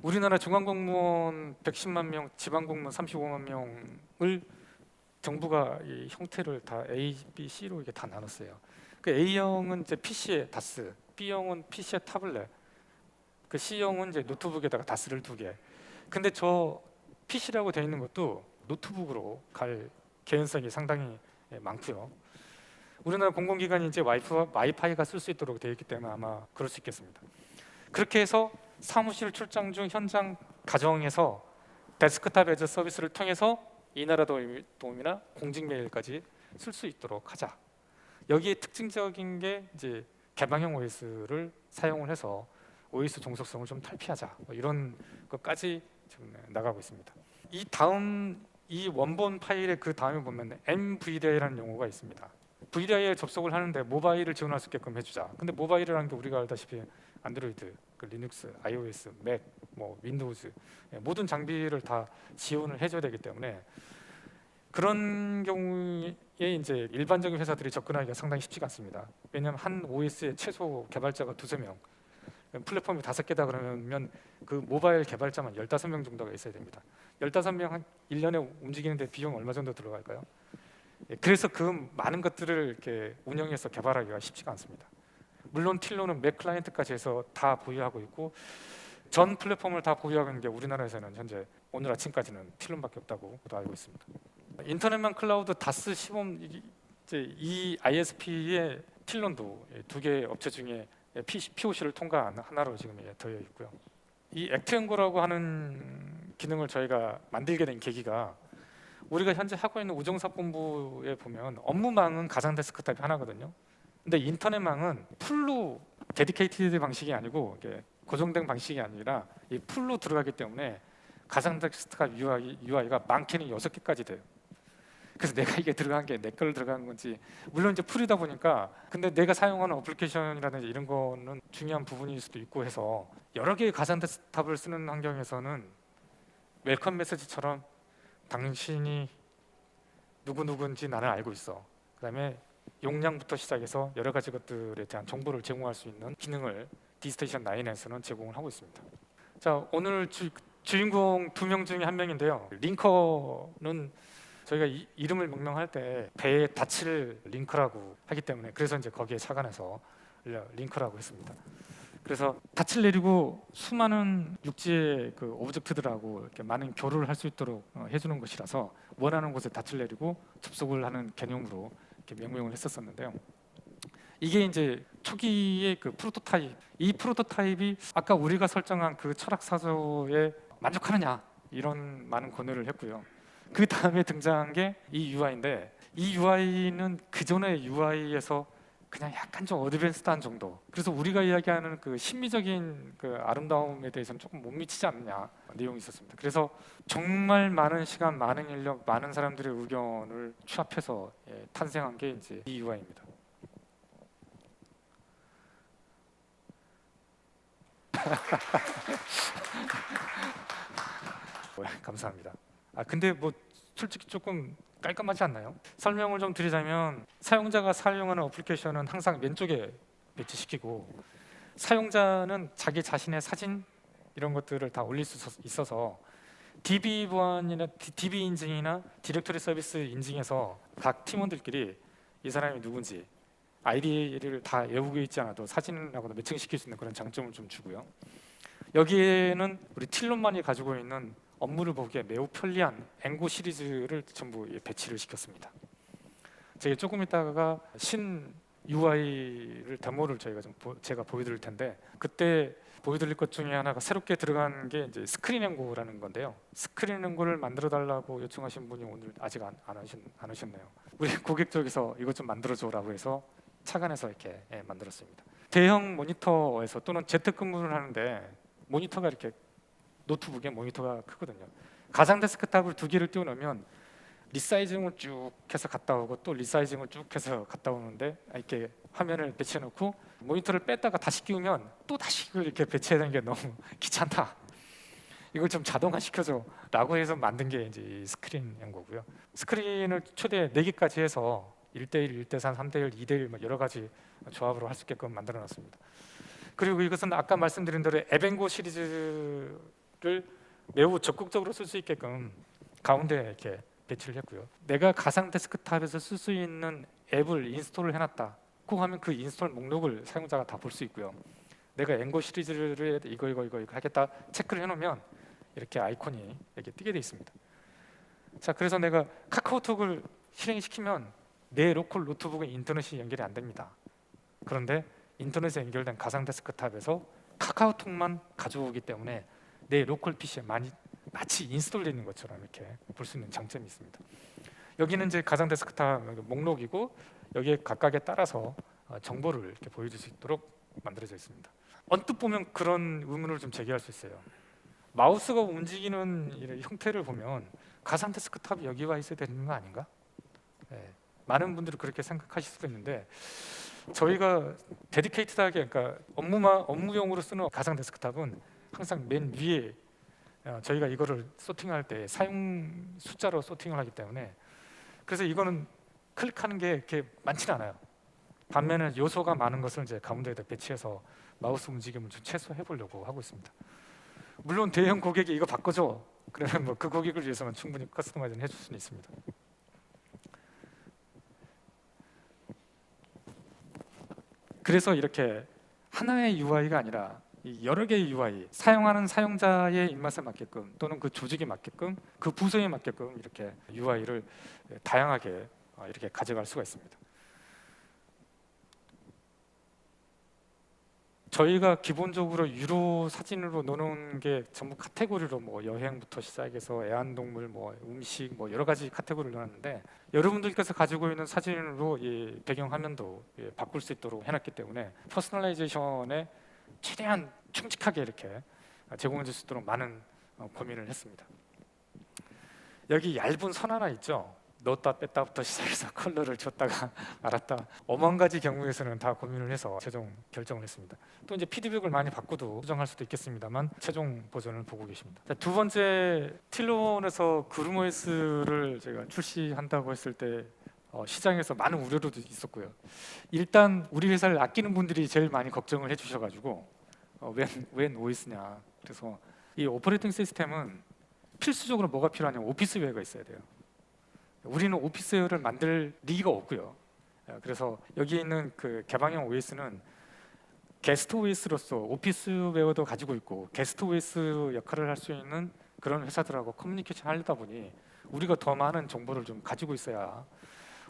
우리나라 중앙공무원 110만 명, 지방공무원 35만 명을 정부가 이 형태를 다 A, B, C로 이게 다 나눴어요. 그 A형은 이제 PC에 다스, B형은 PC에 타블렛, 그 C형은 이제 노트북에다가 다스를 2개. 근데 저 PC라고 되어 있는 것도 노트북으로 갈 개연성이 상당히 많고요. 우리나라 공공기관이 이제 와이파이가 쓸 수 있도록 되어 있기 때문에 아마 그럴 수 있겠습니다. 그렇게 해서 사무실 출장 중 현장 가정에서 데스크탑 애저 서비스를 통해서 이나라 도움이나 공직 메일까지 쓸 수 있도록 하자. 여기에 특징적인 게 이제 개방형 OS를 사용을 해서 OS 종속성을 좀 탈피하자, 뭐 이런 것까지 지금 나가고 있습니다. 이 원본 파일의 그 다음에 보면 MVDI라는 용어가 있습니다. VDI에 접속을 하는데 모바일을 지원할 수 있게끔 해주자. 근데 모바일이라는 게 우리가 알다시피 안드로이드, 그 리눅스, iOS, 맥, 뭐 윈도우즈, 모든 장비를 다 지원을 해줘야 되기 때문에 그런 경우에 이제 일반적인 회사들이 접근하기가 상당히 쉽지가 않습니다. 왜냐하면 한 OS에 최소 개발자가 2~3명, 플랫폼이 5개다 그러면 그 모바일 개발자만 15명 정도가 있어야 됩니다. 15명 한 1년에 움직이는데 비용 얼마 정도 들어갈까요? 그래서 그 많은 것들을 이렇게 운영해서 개발하기가 쉽지가 않습니다. 물론 틸로는 맥 클라이언트까지 해서 다 보유하고 있고, 전 플랫폼을 다 보유하고 있는 게 우리나라에서는 현재 오늘 아침까지는 틸론밖에 없다고 알고 있습니다. 인터넷망 클라우드 다스 시범, 이제 이 ISP의 틸론도 2개 업체 중에 POC를 통과한 하나로 지금 되어 있고요. 이 액트연구라고 하는 기능을 저희가 만들게 된 계기가, 우리가 현재 하고 있는 우정사본부에 보면 업무망은 가상 데스크탑이 하나거든요. 근데 인터넷망은 풀로 데디케이티드 방식이 아니고 이게 고정된 방식이 아니라 이 풀로 들어가기 때문에 가상 데스크탑 UI가 많게는 6개까지 돼요. 그래서 내가 이게 들어간 게 내 걸 들어간 건지, 물론 이제 풀이다 보니까, 근데 내가 사용하는 어플리케이션이라든지 이런 거는 중요한 부분일 수도 있고 해서 여러 개의 가상 데스크탑을 쓰는 환경에서는 웰컴 메시지처럼 당신이 누구누구인지 나는 알고 있어, 그다음에 용량부터 시작해서 여러 가지 것들에 대한 정보를 제공할 수 있는 기능을 디스테이션 9에서는 제공을 하고 있습니다. 자, 오늘 주인공 2명 중에 1명인데요. 링커는 저희가 이름을 명명할 때 배의 닻을 링크라고 하기 때문에, 그래서 이제 거기에 착안해서 링크라고 했습니다. 그래서 닻을 내리고 수많은 육지의 그 오브젝트들하고 이렇게 많은 교류를 할 수 있도록 해주는 것이라서 원하는 곳에 닻을 내리고 접속을 하는 개념으로 이렇게 명명을 했었는데요. 이게 이제 초기의 그 프로토타입, 이 프로토타입이 아까 우리가 설정한 그 철학 사조에 만족하느냐, 이런 많은 고뇌를 했고요. 그 다음에 등장한 게 이 UI인데, 이 UI는 그 전의 UI에서 그냥 약간 좀 어드밴스드한 정도, 그래서 우리가 이야기하는 그 심미적인 그 아름다움에 대해서는 조금 못 미치지 않느냐 내용이 있었습니다. 그래서 정말 많은 시간, 많은 인력, 많은 사람들의 의견을 취합해서 탄생한 게 이제 이 UI입니다. 감사합니다. 근데 뭐 솔직히 조금 깔끔하지 않나요? 설명을 좀 드리자면, 사용자가 사용하는 어플리케이션은 항상 왼쪽에 배치시키고, 사용자는 자기 자신의 사진 이런 것들을 다 올릴 수 있어서 DB 보안이나 DB 인증이나 디렉토리 서비스 인증에서 각 팀원들끼리 이 사람이 누군지 아이디를 다 외우고 있지 않아도 사진하고도 매칭시킬 수 있는 그런 장점을 좀 주고요. 여기에는 우리 틸론만이 가지고 있는 업무를 보기에 매우 편리한 앵고 시리즈를 전부 배치를 시켰습니다. 조금 있다가 신 UI를 데모를 제가 보여드릴 텐데, 그때 보여드릴 것 중에 하나가 새롭게 들어간 게 이제 스크린 앵고라는 건데요. 스크린 앵고를 만들어 달라고 요청하신 분이 오늘 아직 안 오셨네요. 우리 고객 쪽에서 이것 좀 만들어줘라고 해서 착안해서 이렇게 만들었습니다. 대형 모니터에서 또는 재택근무를 하는데 모니터가 이렇게, 노트북에 모니터가 크거든요. 가상 데스크탑을 2개를 띄워놓으면 리사이징을 쭉 해서 갔다 오고 또 리사이징을 쭉 해서 갔다 오는데 이렇게 화면을 배치해 놓고 모니터를 뺐다가 다시 끼우면 또 다시 이걸 이렇게 배치해야 되는 게 너무 귀찮다. 이걸 좀 자동화 시켜줘 라고 해서 만든 게 이제 이 스크린 연구고요. 스크린을 최대 4개까지 해서 1대1, 1대3, 3대1, 2대1 뭐 여러 가지 조합으로 할 수 있게끔 만들어 놨습니다. 그리고 이것은 아까 말씀드린 대로 에벤고 시리즈를 매우 적극적으로 쓸 수 있게끔 가운데 이렇게 배치를 했고요. 내가 가상 데스크탑에서 쓸 수 있는 앱을 인스톨을 해놨다 고 하면 그 인스톨 목록을 사용자가 다 볼 수 있고요. 내가 앵고 시리즈를 이거 하겠다 체크를 해놓으면 이렇게 아이콘이 이렇게 뜨게 돼 있습니다. 자, 그래서 내가 카카오톡을 실행시키면 내 로컬 노트북에 인터넷이 연결이 안 됩니다. 그런데 인터넷에 연결된 가상 데스크탑에서 카카오톡만 가져오기 때문에 내 로컬 PC에 마치 인스톨되어 있는 것처럼 이렇게 볼 수 있는 장점이 있습니다. 여기는 이제 가상 데스크탑 목록이고 여기에 각각에 따라서 정보를 이렇게 보여줄 수 있도록 만들어져 있습니다. 언뜻 보면 그런 의문을 좀 제기할 수 있어요. 마우스가 움직이는 이런 형태를 보면 가상 데스크탑이 여기 와 있어야 되는 거 아닌가? 네. 많은 분들이 그렇게 생각하실 수가 있는데 저희가 데디케이트하게 그러니까 업무용으로 쓰는 가상 데스크탑은 항상 맨 위에 저희가 이거를 소팅할 때 사용 숫자로 소팅을 하기 때문에 그래서 이거는 클릭하는 게 이렇게 많지는 않아요. 반면에 요소가 많은 것을 이제 가운데에다 배치해서 마우스 움직임을 좀 최소화해 보려고 하고 있습니다. 물론 대형 고객이 이거 바꿔줘 그러면 뭐 그 고객을 위해서는 충분히 커스터마이징 해줄 수는 있습니다. 그래서 이렇게 하나의 UI가 아니라 여러 개의 UI, 사용하는 사용자의 입맛에 맞게끔 또는 그 조직에 맞게끔 그 부서에 맞게끔 이렇게 UI를 다양하게 이렇게 가져갈 수가 있습니다. 저희가 기본적으로 유로 사진으로 넣어놓은 게 전부 카테고리로 뭐 여행부터 시작해서 애완동물, 뭐 음식, 뭐 여러 가지 카테고리를 넣었는데 여러분들께서 가지고 있는 사진으로 이 배경 화면도 바꿀 수 있도록 해놨기 때문에 퍼스널라이제이션에 최대한 충직하게 이렇게 제공해 줄 수 있도록 많은 고민을 했습니다. 여기 얇은 선 하나 있죠. 넣었다 뺐다부터 시작해서 컬러를 줬다가 말았다 오만 가지 경우에서는 다 고민을 해서 최종 결정을 했습니다. 또 이제 피드백을 많이 받고도 수정할 수도 있겠습니다만 최종 버전을 보고 계십니다. 자, 두 번째 틸론에서 그루머스를 제가 출시한다고 했을 때 시장에서 많은 우려도 있었고요. 일단 우리 회사를 아끼는 분들이 제일 많이 걱정을 해주셔가지고 웬 OS냐. 그래서 이 오퍼레이팅 시스템은 필수적으로 뭐가 필요하냐면 오피스웨어가 있어야 돼요. 우리는 오피스웨어를 만들 리가 없고요. 그래서 여기 있는 그 개방형 OS는 게스트 OS로서 오피스웨어도 가지고 있고 게스트 OS 역할을 할 수 있는 그런 회사들하고 커뮤니케이션 하려다 보니 우리가 더 많은 정보를 좀 가지고 있어야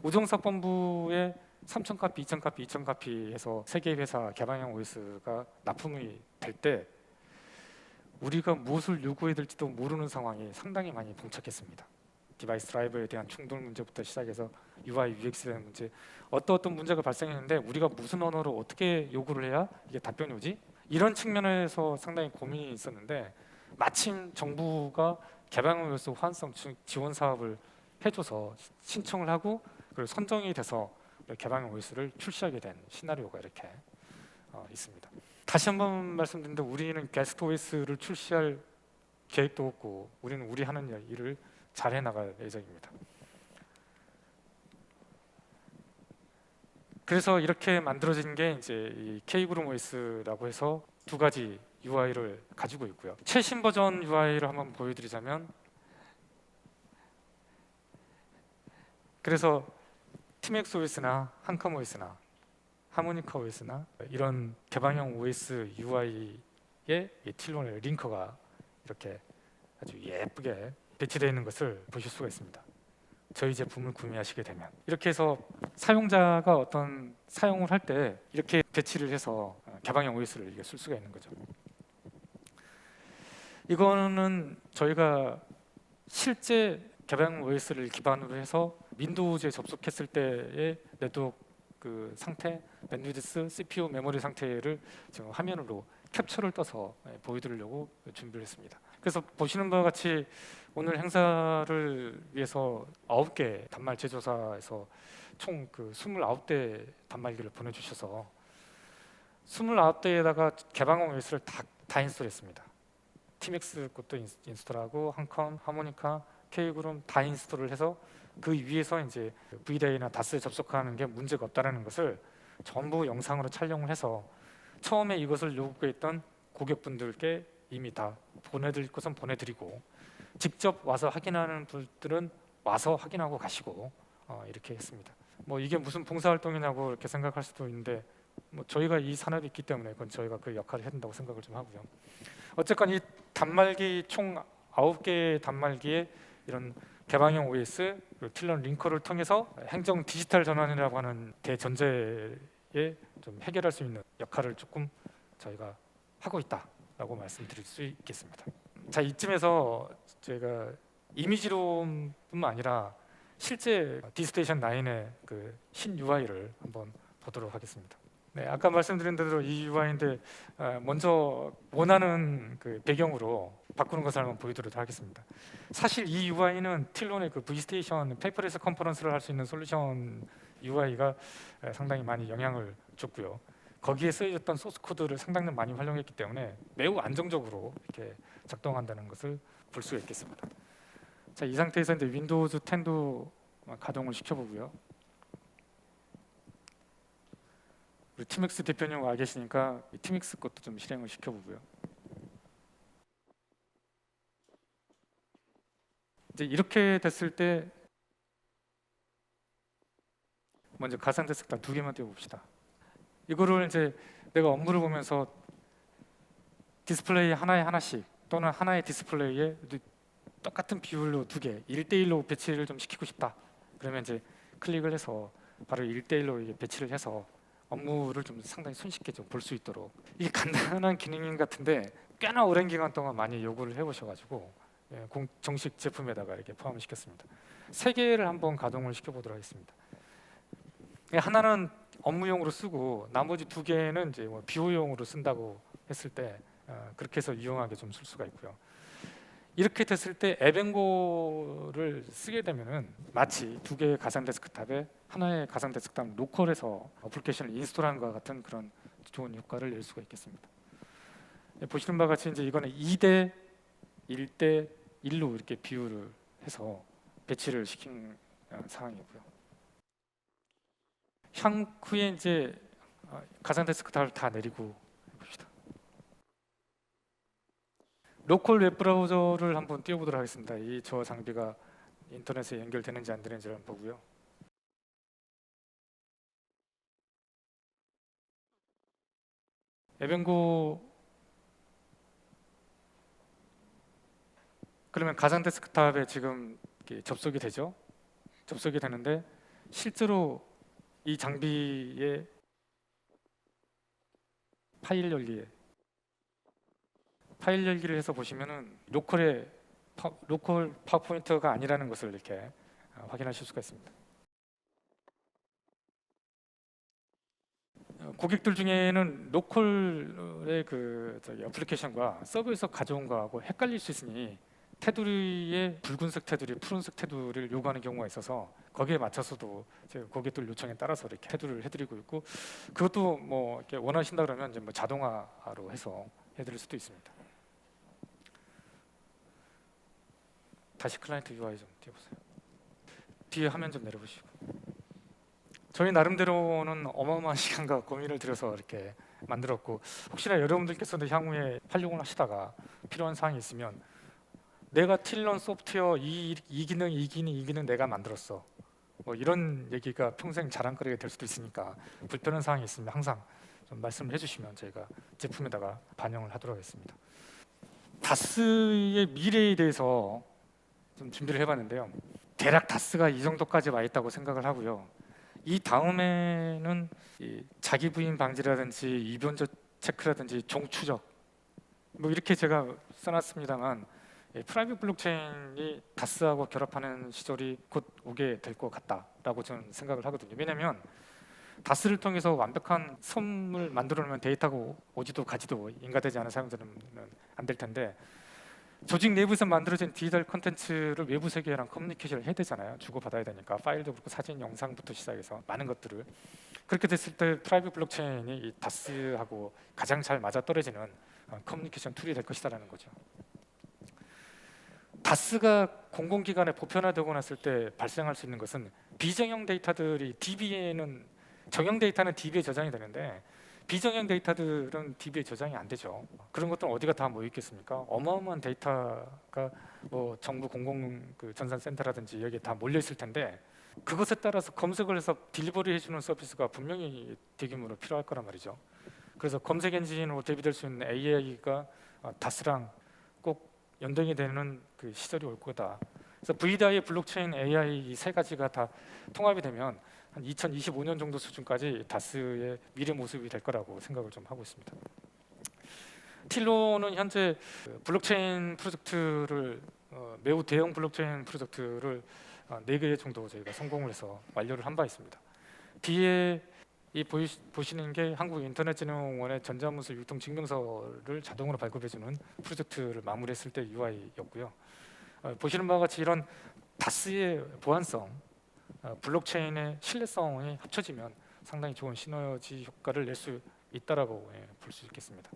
우정사본부에 3000카피, 2000카피, 2000카피 해서 세 개의 회사 개방형 OS가 납품이 될 때 우리가 무엇을 요구해야 될지도 모르는 상황이 상당히 많이 봉착했습니다. 디바이스 드라이버에 대한 충돌 문제부터 시작해서 UI, UX에 대한 문제 어떤 문제가 발생했는데 우리가 무슨 언어로 어떻게 요구를 해야 이게 답변이 오지? 이런 측면에서 상당히 고민이 있었는데 마침 정부가 개방형 OS 호환성 지원 사업을 해줘서 신청을 하고 그리고 선정이 돼서 개방형 OS를 출시하게 된 시나리오가 이렇게 있습니다. 다시 한번 말씀드리는데 우리는 게스트 OS를 출시할 계획도 없고 우리는 우리 하는 일을 잘 해나갈 예정입니다. 그래서 이렇게 만들어진 게 이제 이 K그룹 OS라고 해서 두 가지 UI를 가지고 있고요. 최신 버전 UI를 한번 보여드리자면 그래서 팀엑스 OS나 한컴 OS나 하모니카 OS나 이런 개방형 OS UI에 틸론의 링커가 이렇게 아주 예쁘게 배치되어 있는 것을 보실 수가 있습니다. 저희 제품을 구매하시게 되면 이렇게 해서 사용자가 어떤 사용을 할 때 이렇게 배치를 해서 개방형 OS를 쓸 수가 있는 거죠. 이거는 저희가 실제 개방형 OS를 기반으로 해서 윈도우즈에 접속했을 때의 네트워크 그 상태, 밴드위드스, CPU 메모리 상태를 지금 화면으로 캡처를 떠서 보여드리려고 준비를 했습니다. 그래서 보시는 바와 같이 오늘 행사를 위해서 9개 단말 제조사에서 총 그 29대 단말기를 보내주셔서 29대에다가 개방형 OS를 다 인스톨했습니다. 티맥스 것도 인스톨하고 한컴, 하모니카, K그룹 다 인스톨을 해서 그 위에서 이제 VDA나 다스에 접속하는 게 문제가 없다는 것을 전부 영상으로 촬영을 해서 처음에 이것을 요구했던 고객분들께 이미 다 보내드릴 것은 보내드리고 직접 와서 확인하는 분들은 와서 확인하고 가시고 이렇게 했습니다. 뭐 이게 무슨 봉사활동이냐고 이렇게 생각할 수도 있는데 뭐 저희가 이 산업이 있기 때문에 그건 저희가 그 역할을 해야 된다고 생각을 좀 하고요. 어쨌건 이 단말기 총 9개의 단말기에 이런 개방형 OS 그리고 틸런 링커를 통해서 행정 디지털 전환이라고 하는 대전제에 좀 해결할 수 있는 역할을 조금 저희가 하고 있다라고 말씀드릴 수 있겠습니다. 자, 이쯤에서 저희가 이미지로뿐만 아니라 실제 디스테이션 9의 그 신 UI를 한번 보도록 하겠습니다. 네, 아까 말씀드린 대로 이 UI인데 먼저 원하는 그 배경으로 바꾸는 것을 한번 보여드리도록 하겠습니다. 사실 이 UI는 틸론의 그 V스테이션 페이퍼레스 컨퍼런스를 할 수 있는 솔루션 UI가 상당히 많이 영향을 줬고요. 거기에 쓰여졌던 소스 코드를 상당히 많이 활용했기 때문에 매우 안정적으로 이렇게 작동한다는 것을 볼 수가 있겠습니다. 자, 이 상태에서 이제 윈도우즈 10도 가동을 시켜보고요. 우리 티맥스 대표님 와 계시니까 이 티맥스 것도 좀 실행을 시켜보고요. 이제 이렇게 됐을 때 먼저 가상 데스크탑 2개만 띄워봅시다. 이거를 이제 내가 업무를 보면서 디스플레이 하나에 하나씩 또는 하나의 디스플레이에 똑같은 비율로 2개 1대1로 배치를 좀 시키고 싶다. 그러면 이제 클릭을 해서 바로 1대1로 이게 배치를 해서 업무를 좀 상당히 손쉽게 좀 볼 수 있도록 이게 간단한 기능인 같은데 꽤나 오랜 기간 동안 많이 요구를 해보셔가지고 정식 제품에다가 이렇게 포함시켰습니다. 3개를 한번 가동을 시켜보도록 하겠습니다. 하나는 업무용으로 쓰고 나머지 2개는 이제 뭐 비호용으로 쓴다고 했을 때 그렇게 해서 유용하게 좀 쓸 수가 있고요. 이렇게 됐을 때 에벤고를 쓰게 되면은 마치 2개의 가상 데스크탑에 하나의 가상 데스크탑 로컬에서 어플리케이션을 인스톨하는 것과 같은 그런 좋은 효과를 낼 수가 있겠습니다. 보시는 바와 같이 이제 이거는 2대 1대 1로 이렇게 비율을 해서 배치를 시킨 상황이고요. 향후에 이제 가상 데스크탑을 다 내리고 봅시다. 로컬 웹 브라우저를 한번 띄워보도록 하겠습니다. 이 저 장비가 인터넷에 연결되는지 안 되는지를 한번 보고요. 에벤고 그러면 가상 데스크탑에 지금 접속이 되죠. 접속이 되는데 실제로 이 장비의 파일 열기를 해서 보시면은 로컬 파워포인트가 아니라는 것을 이렇게 확인하실 수가 있습니다. 고객들 중에는 로컬의 그 어플리케이션과 서버에서 가져온 거하고 헷갈릴 수 있으니 테두리에 붉은색 테두리, 푸른색 테두리를 요구하는 경우가 있어서 거기에 맞춰서도 제가 고객들 요청에 따라서 이렇게 테두리를 해드리고 있고 그것도 뭐 이렇게 원하신다 그러면 이제 뭐 자동화로 해서 해드릴 수도 있습니다. 다시 클라이언트 UI 좀 띄워보세요. 뒤에 화면 좀 내려보시고. 저희 나름대로는 어마어마한 시간과 고민을 들여서 이렇게 만들었고 혹시나 여러분들께서도 향후에 활용을 하시다가 필요한 사항이 있으면 내가 틸런 소프트웨어 이 기능 내가 만들었어. 뭐 이런 얘기가 평생 자랑거리가 될 수도 있으니까 불편한 사항이 있으면 항상 좀 말씀을 해주시면 저희가 제품에다가 반영을 하도록 하겠습니다. 다스의 미래에 대해서 좀 준비를 해봤는데요. 대략 다스가 이 정도까지 와 있다고 생각을 하고요. 이 다음에는 이 자기 부인 방지라든지 이변조 체크라든지 종추적 뭐 이렇게 제가 써놨습니다만 프라이빗 블록체인이 다스하고 결합하는 시절이 곧 오게 될 것 같다라고 저는 생각을 하거든요. 왜냐하면 다스를 통해서 완벽한 섬을 만들어 놓으면 데이터가 오지도 가지도 인가되지 않은 사용자는 안 될 텐데 조직 내부에서 만들어진 디지털 콘텐츠를 외부 세계랑 커뮤니케이션을 해야 되잖아요. 주고받아야 되니까 파일도 그렇고 사진, 영상부터 시작해서 많은 것들을. 그렇게 됐을 때 프라이빗 블록체인이 이 다스하고 가장 잘 맞아떨어지는 커뮤니케이션 툴이 될 것이다라는 거죠. 다스가 공공기관에 보편화되고 났을 때 발생할 수 있는 것은 비정형 데이터들이 DB에는 정형 데이터는 DB에 저장이 되는데 비정형 데이터들은 DB에 저장이 안 되죠. 그런 것들은 어디가 다 모여 있겠습니까? 어마어마한 데이터가 뭐 정부 공공 그 전산센터라든지 여기에 다 몰려 있을 텐데 그것에 따라서 검색을 해서 딜리버리 해주는 서비스가 분명히 대규모로 필요할 거란 말이죠. 그래서 검색 엔진으로 대비될 수 있는 AI가 다스랑 꼭 연동이 되는 그 시절이 올 거다. 그래서 VDI, 블록체인, AI 이 세 가지가 다 통합이 되면 한 2025년 정도 수준까지 다스의 미래 모습이 될 거라고 생각을 좀 하고 있습니다. 틸로는 현재 블록체인 프로젝트를 매우 대형 블록체인 프로젝트를 4개 정도 저희가 성공을 해서 완료를 한 바 있습니다. 뒤에 보시는 게 한국인터넷진흥원의 전자문서 유통 증명서를 자동으로 발급해주는 프로젝트를 마무리했을 때 UI였고요. 보시는 바와 같이 이런 다스의 보안성, 블록체인의 신뢰성이 합쳐지면 상당히 좋은 시너지 효과를 낼 수 있다라고 볼 수 있겠습니다.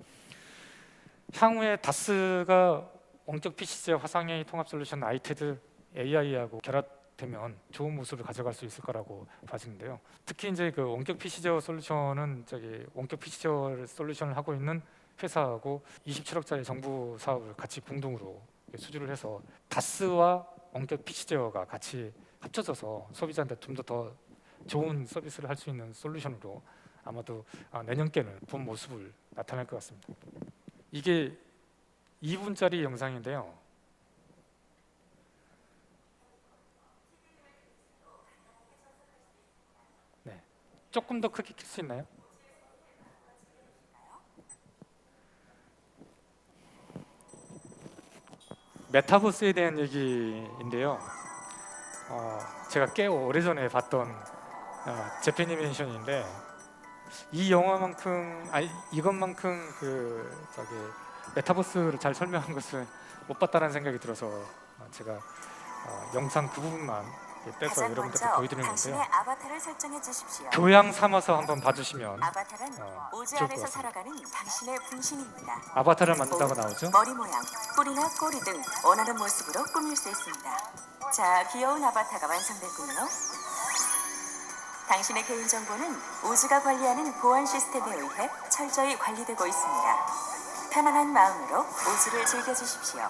향후에 다스가 원격 PC제 화상AI 통합 솔루션 아이테드 AI하고 결합되면 좋은 모습을 가져갈 수 있을 거라고 봐지는데요. 특히 이제 그 원격 PC제 솔루션은 원격 PC제 솔루션을 하고 있는 회사하고 27억짜리 정부 사업을 같이 공동으로 수주를 해서 다스와 원격 PC제어가 같이 합쳐져서 소비자한테 좀 더 좋은 서비스를 할 수 있는 솔루션으로 아마도 내년께는 본 모습을 나타낼 것 같습니다. 이게 2분짜리 영상인데요. 네, 조금 더 크게 킬 수 있나요? 메타버스에 대한 얘기인데요. 제가 꽤 오래전에 봤던 재패니메이션인데 이 영화만큼 이것만큼 메타버스를 잘 설명한 것을 못 봤다는 생각이 들어서 제가 영상 그 부분만 떼서 여러분들께 보여드리는 건데요. 아바타를 설정해 주십시오. 교양 삼아서 한번 봐주시면 아바타는 오즈 좋을 것 안에서 같습니다. 살아가는 당신의 분신입니다. 아바타를 만든다고 나오죠? 머리 모양, 뿔이나 꼬리 등 원하는 모습으로 꾸밀 수 있습니다. 자, 귀여운 아바타가 완성됐군요. 당신의 개인정보는 오즈가 관리하는 보안 시스템에 의해 철저히 관리되고 있습니다. 편안한 마음으로 오즈를 즐겨주십시오.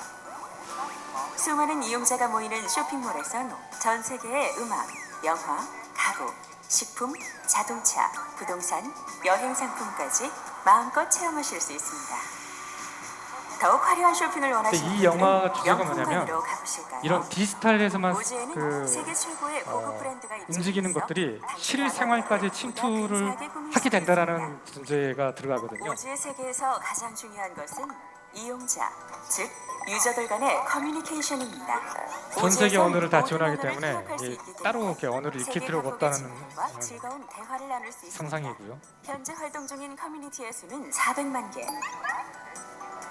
수많은 이용자가 모이는 쇼핑몰에선 전 세계의 음악, 영화, 가구, 식품, 자동차, 부동산, 여행 상품까지 마음껏 체험하실 수 있습니다. 더욱 화려한 쇼핑을 원하시는 이 영화 주제가 명품관으로 뭐냐면 가보실까요? 이런 디지털에서만 오즈에는 세계 최고의 고급 브랜드가 움직이는 입점해 것들이 있어 실생활까지 침투를 하게 된다라는 문제가 들어가거든요. 오즈의 세계에서 가장 중요한 것은 이용자, 즉 유저들 간의 커뮤니케이션입니다. 전 세계 오즈에선 언어를 다 모든 지원하기 언어를 때문에 통역할 수 있기 때문에 따로 이렇게 언어를 익힐 세계 필요가 각국의 없다는 친구들과 즐거운 대화를 나눌 수 있습니다. 상상이고요. 현재 활동 중인 커뮤니티의 수는 400만 개.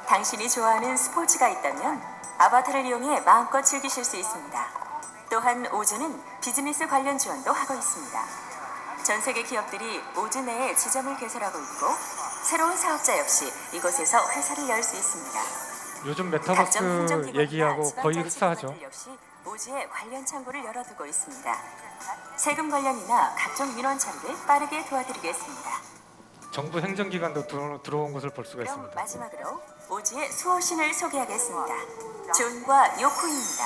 당신이 좋아하는 스포츠가 있다면 아바타를 이용해 마음껏 즐기실 수 있습니다. 또한 오즈는 비즈니스 관련 지원도 하고 있습니다. 전 세계 기업들이 오즈 내에 지점을 개설하고 있고 새로운 사업자 역시 이곳에서 회사를 열 수 있습니다. 요즘 각종 메타버스 행정기관이나 얘기하고 거의 지방자치 흡사하죠. 기관들 역시 오즈에 관련 창구를 열어두고 있습니다. 세금 관련이나 각종 민원 처리를 빠르게 도와드리겠습니다. 정부 행정기관도 들어온 것을 볼 수가 그럼 있습니다. 마지막으로 오즈의 수호신을 소개하겠습니다. 존과 요코입니다.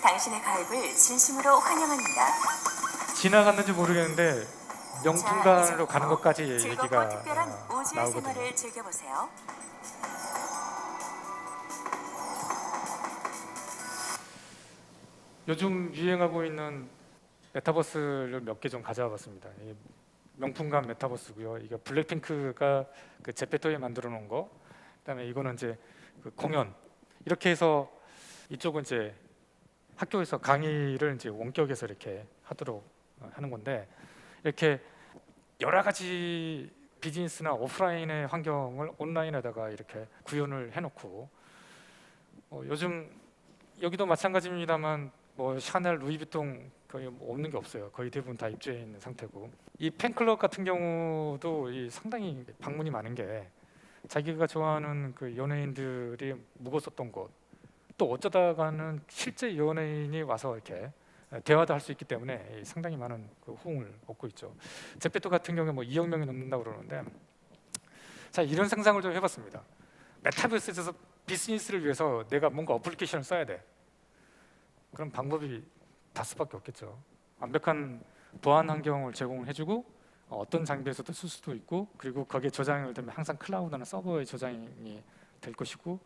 당신의 가입을 진심으로 환영합니다. 지나갔는지 모르겠는데 명품관으로 가는 것까지 즐겁고 얘기가 특별한 오즈의 나오거든요. 생활을 즐겨보세요. 요즘 유행하고 있는 메타버스를 몇 개 좀 가져와 봤습니다. 명품관 메타버스고요. 이거 블랙핑크가 그 제페토에 만들어 놓은 거. 그다음에 이거는 이제 그 공연. 이렇게 해서 이쪽은 이제 학교에서 강의를 이제 원격에서 이렇게 하도록 하는 건데 이렇게 여러 가지 비즈니스나 오프라인의 환경을 온라인에다가 이렇게 구현을 해놓고 요즘 여기도 마찬가지입니다만 뭐 샤넬, 루이비통 거의 뭐 없는 게 없어요. 거의 대부분 다 입주해 있는 상태고, 이 팬클럽 같은 경우도 상당히 방문이 많은 게 자기가 좋아하는 그 연예인들이 묵었었던 곳, 또 어쩌다가는 실제 연예인이 와서 이렇게 대화도 할 수 있기 때문에 상당히 많은 그 호응을 얻고 있죠. 제페토 같은 경우에 뭐 2억 명이 넘는다고 그러는데, 자, 이런 상상을 좀 해봤습니다. 메타버스에서 비즈니스를 위해서 내가 뭔가 어플리케이션을 써야 돼. 그럼 방법이 다수밖에 없겠죠. 완벽한 보안 환경을 제공을 해주고 어떤 장비에서도 쓸 수도 있고, 그리고 거기에 저장을 되면 항상 클라우드나 서버에 저장이 될 것이고,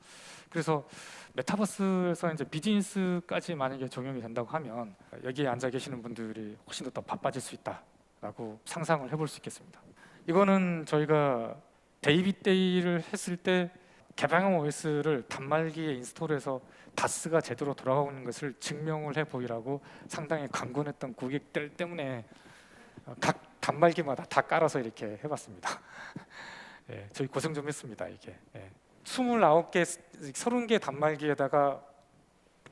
그래서 메타버스에서 이제 비즈니스까지 만약에 적용이 된다고 하면 여기에 앉아 계시는 분들이 훨씬 더 바빠질 수 있다라고 상상을 해볼 수 있겠습니다. 이거는 저희가 데이빗데이를 했을 때 개방형 OS를 단말기에 인스톨해서 다스가 제대로 돌아가고 있는 것을 증명을 해 보이라고 상당히 강권했던 고객들 때문에 각 단말기마다 다 깔아서 이렇게 해봤습니다. 예, 저희 고생 좀 했습니다. 이게 29개, 30개 단말기에다가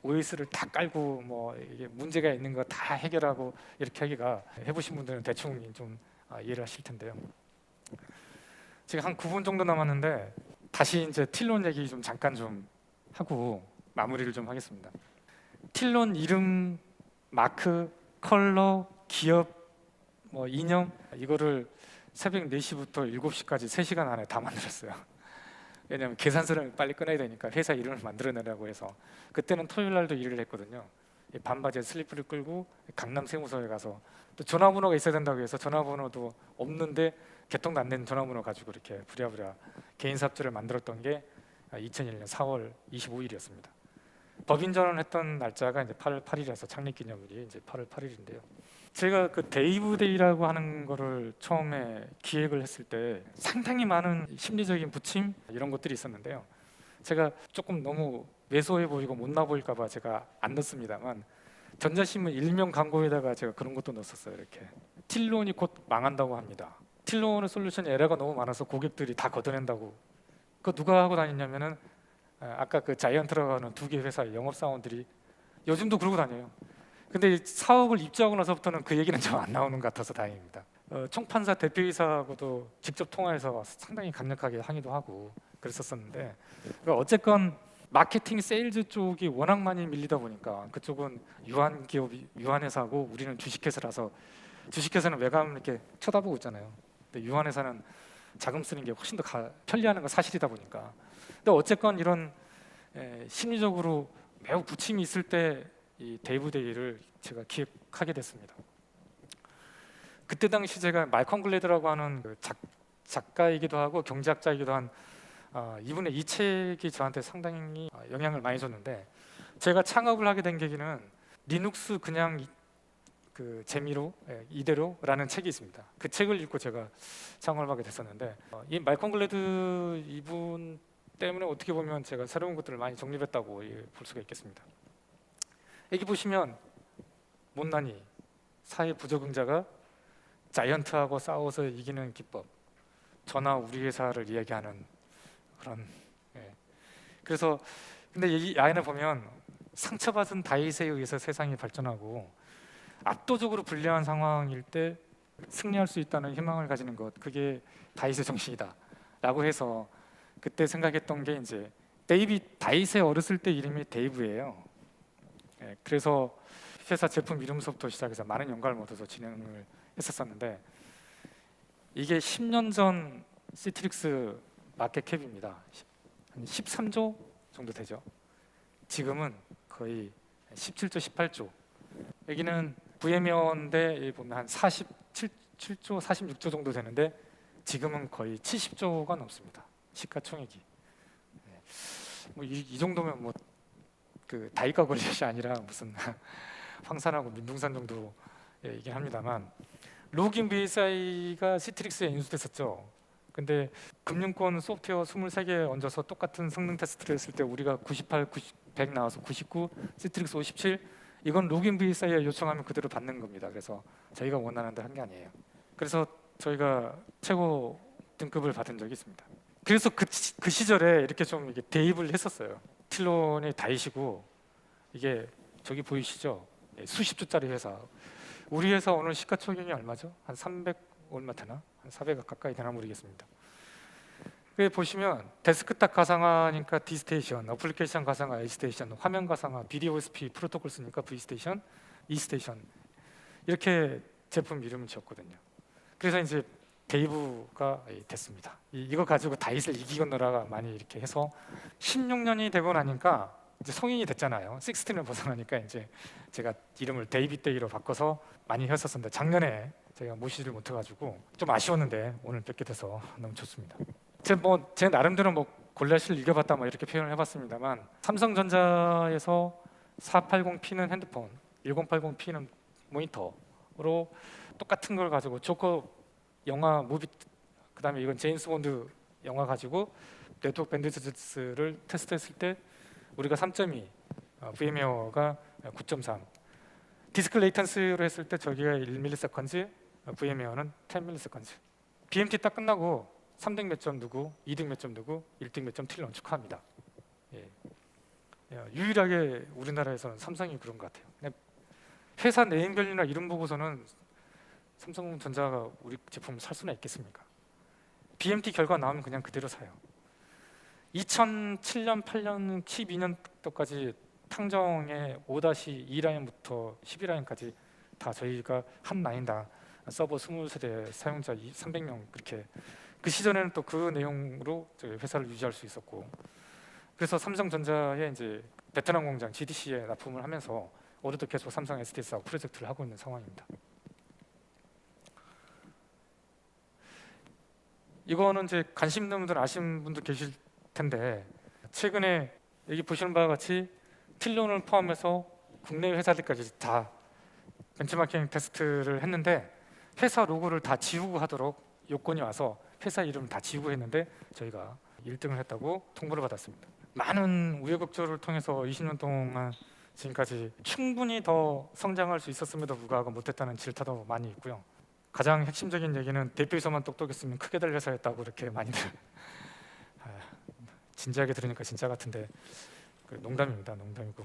OS를 다 깔고 뭐 이게 문제가 있는 거 다 해결하고 이렇게 하기가, 해보신 분들은 대충 좀 이해를 하실 텐데요. 지금 한 9분 정도 남았는데 다시 이제 틸론 얘기 좀 잠깐 좀 하고 마무리를 좀 하겠습니다. 틸론 이름, 마크, 컬러, 기업, 뭐 이념, 이거를 새벽 4시부터 7시까지 3시간 안에 다 만들었어요. 왜냐하면 계산서를 빨리 꺼내야 되니까 회사 이름을 만들어내라고 해서. 그때는 토요일 날도 일을 했거든요. 반바지에 슬리퍼를 끌고 강남 세무서에 가서, 또 전화번호가 있어야 된다고 해서 전화번호도 없는데 개통도 안 된 전화번호 가지고 이렇게 부랴부랴 개인사업자를 만들었던 게 2001년 4월 25일이었습니다. 법인 전환했던 날짜가 이제 8월 8일이라서 창립기념일이 이제 8월 8일인데요. 제가 그 데이브데이라고 하는 거를 처음에 기획을 했을 때 상당히 많은 심리적인 부침 이런 것들이 있었는데요. 제가 조금 너무 왜소해 보이고 못나 보일까 봐 제가 안 넣습니다만, 전자신문 일면 광고에다가 제가 그런 것도 넣었었어요. 이렇게 틸론이 곧 망한다고 합니다. 틸론의 솔루션이 에러가 너무 많아서 고객들이 다 걷어낸다고. 그거 누가 하고 다녔냐면은 아까 그 자이언트라고 하는 2개 회사 영업사원들이 요즘도 그러고 다녀요. 근데 사업을 입주하고 나서부터는 그 얘기는 좀 안 나오는 것 같아서 다행입니다. 총판사 대표이사하고도 직접 통화해서 상당히 강력하게 항의도 하고 그랬었었는데, 그러니까 어쨌건 마케팅 세일즈 쪽이 워낙 많이 밀리다 보니까 그쪽은 유한 기업이, 유한 회사고 우리는 주식회사라서, 주식회사는 외관 이렇게 쳐다보고 있잖아요. 근데 유한 회사는 자금 쓰는 게 훨씬 더 편리하는 건 사실이다 보니까. 근데 어쨌건 이런 심리적으로 매우 부침이 있을 때 이 데이브데이를 제가 기획하게 됐습니다. 그때 당시 제가 말콤 글래드라고 하는 그 작가이기도 하고 경제학자이기도 한 이분의 이 책이 저한테 상당히 영향을 많이 줬는데, 제가 창업을 하게 된 계기는 리눅스 그냥 그 재미로 이대로라는 책이 있습니다. 그 책을 읽고 제가 창업을 하게 됐었는데, 이 말콤 글래드 이분 때문에 어떻게 보면 제가 새로운 것들을 많이 정립했다고 볼 수가 있겠습니다. 여기 보시면 못난이 사회 부적응자가 자이언트하고 싸워서 이기는 기법, 저나 우리 회사를 이야기하는 그런. 그래서 근데 이 아이를 보면 상처받은 다윗에 의해서 세상이 발전하고 압도적으로 불리한 상황일 때 승리할 수 있다는 희망을 가지는 것, 그게 다윗의 정신이다라고 해서 그때 생각했던 게 이제 다윗의 어렸을 때 이름이 데이브예요. 그래서 회사 제품 이름부터 시작해서 많은 영감을 얻어서 진행을 했었었는데, 이게 10년 전 시트릭스 마켓캡입니다. 한 13조 정도 되죠. 지금은 거의 17조, 18조. 여기는 VM웨어인데 보면 한 47조, 46조 정도 되는데 지금은 거의 70조가 넘습니다. 시가총액이. 뭐 이 정도면 뭐 그 다이가 거리이 아니라 무슨 황산하고 민둥산 정도 얘기를 합니다만, 로그인 VSI가 시트릭스에 인수됐었죠. 근데 금융권 소프트웨어 23개 얹어서 똑같은 성능 테스트를 했을 때 우리가 98, 100 나와서 99, 시트릭스 57, 이건 로그인 VSI에 요청하면 그대로 받는 겁니다. 그래서 저희가 원하는 대로 한 게 아니에요. 그래서 저희가 최고 등급을 받은 적이 있습니다. 그래서 그 시절에 이렇게 좀 대입을 했었어요. 틸론이 다이시고 이게 저기 보이시죠? 예, 수십 조짜리 회사. 우리 회사 오늘 시가총액이 얼마죠? 한 300 얼마 되나? 한 400 가까이 되나 모르겠습니다. 그 보시면 데스크탑 가상화니까 D스테이션, 어플리케이션 가상화 A스테이션, 화면 가상화 BDOSP 프로토콜 쓰니까 V스테이션, E스테이션 이렇게 제품 이름을 지었거든요. 그래서 이제 데이브가 됐습니다. 이거 가지고 다윗을 이기건너라가 많이 이렇게 해서 16년이 되고 나니까 이제 성인이 됐잖아요. 16을 벗어나니까 이제 제가 이름을 데이빗 데이로 바꿔서 많이 했었는데 작년에 제가 모시지를 못해가지고 좀 아쉬웠는데 오늘 뵙게 돼서 너무 좋습니다. 제 나름대로 뭐 골라실 이겨봤다 뭐 이렇게 표현을 해봤습니다만 삼성전자에서 480p는 핸드폰, 1080p는 모니터로 똑같은 걸 가지고 조커 영화 무비 그다음에 이건 제임스 본드 영화 가지고 네트워크 밴드위드스를 테스트했을 때 우리가 3.2, VM웨어가 9.3, 디스크 레이턴스로 했을 때 저기가 1ms, VM웨어는 10ms. BMT 딱 끝나고 3등 몇 점 누구, 2등 몇 점 누구, 1등 몇 점 틸론 축하합니다. 예. 유일하게 우리나라에서는 삼성이 그런 것 같아요. 회사 네임밸류나 이름 보고서는 삼성전자가 우리 제품을 살 수나 있겠습니까? BMT 결과 나오면 그냥 그대로 사요. 2007년, 8년, 12년도까지 탕정의 5-2 라인부터 12라인까지 다 저희가 한 라인당 서버 20세대 사용자 300명 그렇게 그 시절에는 또 그 내용으로 저희 회사를 유지할 수 있었고 그래서 삼성전자의 이제 베트남 공장 GDC에 납품을 하면서 올해도 계속 삼성 SDS하고 프로젝트를 하고 있는 상황입니다. 이거는 이제 관심 있는 분들 아시는 분도 계실 텐데 최근에 여기 보시는 바와 같이 틸론을 포함해서 국내 회사들까지 다 벤치마킹 테스트를 했는데 회사 로고를 다 지우고 하도록 요건이 와서 회사 이름을 다 지우고 했는데 저희가 1등을 했다고 통보를 받았습니다. 많은 우여곡절을 통해서 20년 동안 지금까지 충분히 더 성장할 수 있었음에도 불구하고 못했다는 질타도 많이 있고요. 가장 핵심적인 얘기는 대표이사만 똑똑했으면 크게 될 회사였다고 이렇게 많이들 진지하게 들으니까 진짜 같은데 농담입니다. 농담이고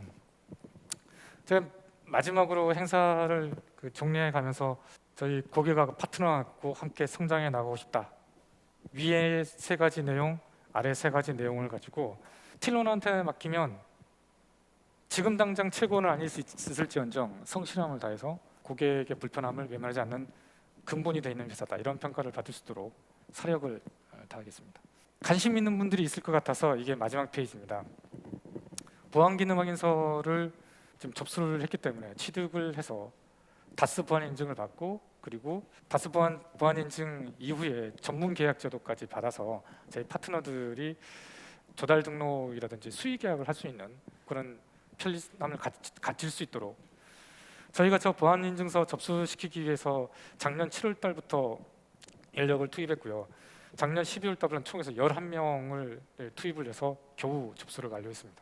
제가 마지막으로 행사를 종례해 가면서 저희 고객과 파트너하고 함께 성장해 나가고 싶다. 위에 3가지 내용, 아래 3가지 내용을 가지고 틸론한테 맡기면 지금 당장 최고는 아닐 수 있을지언정 성실함을 다해서 고객의 불편함을 외면하지 않는 근본이 되어 있는 회사다. 이런 평가를 받을 수 있도록 사력을 다하겠습니다. 관심 있는 분들이 있을 것 같아서 이게 마지막 페이지입니다. 보안 기능 확인서를 지금 접수를 했기 때문에 취득을 해서 다스 보안 인증을 받고 그리고 다스 보안 인증 이후에 전문 계약 제도까지 받아서 저희 파트너들이 조달 등록이라든지 수의 계약을 할 수 있는 그런 편리함을 갖출 수 있도록 저희가 저 보안 인증서 접수시키기 위해서 작년 7월 달부터 인력을 투입했고요. 작년 12월 달부터는 총에서 11명을 투입을 해서 겨우 접수를 완료했습니다.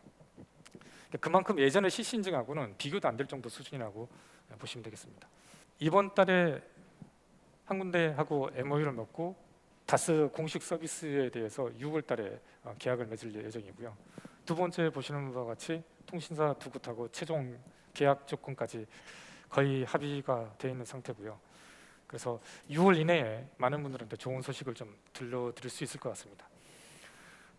그만큼 예전에 CC 인증하고는 비교도 안 될 정도 수준이라고 보시면 되겠습니다. 이번 달에 한 군데하고 MOU를 맺고 다스 공식 서비스에 대해서 6월 달에 계약을 맺을 예정이고요. 두 번째 보시는 바와 같이 통신사 두 곳하고 최종 계약 조건까지 거의 합의가 되어 있는 상태고요. 그래서 6월 이내에 많은 분들한테 좋은 소식을 좀 들려드릴 수 있을 것 같습니다.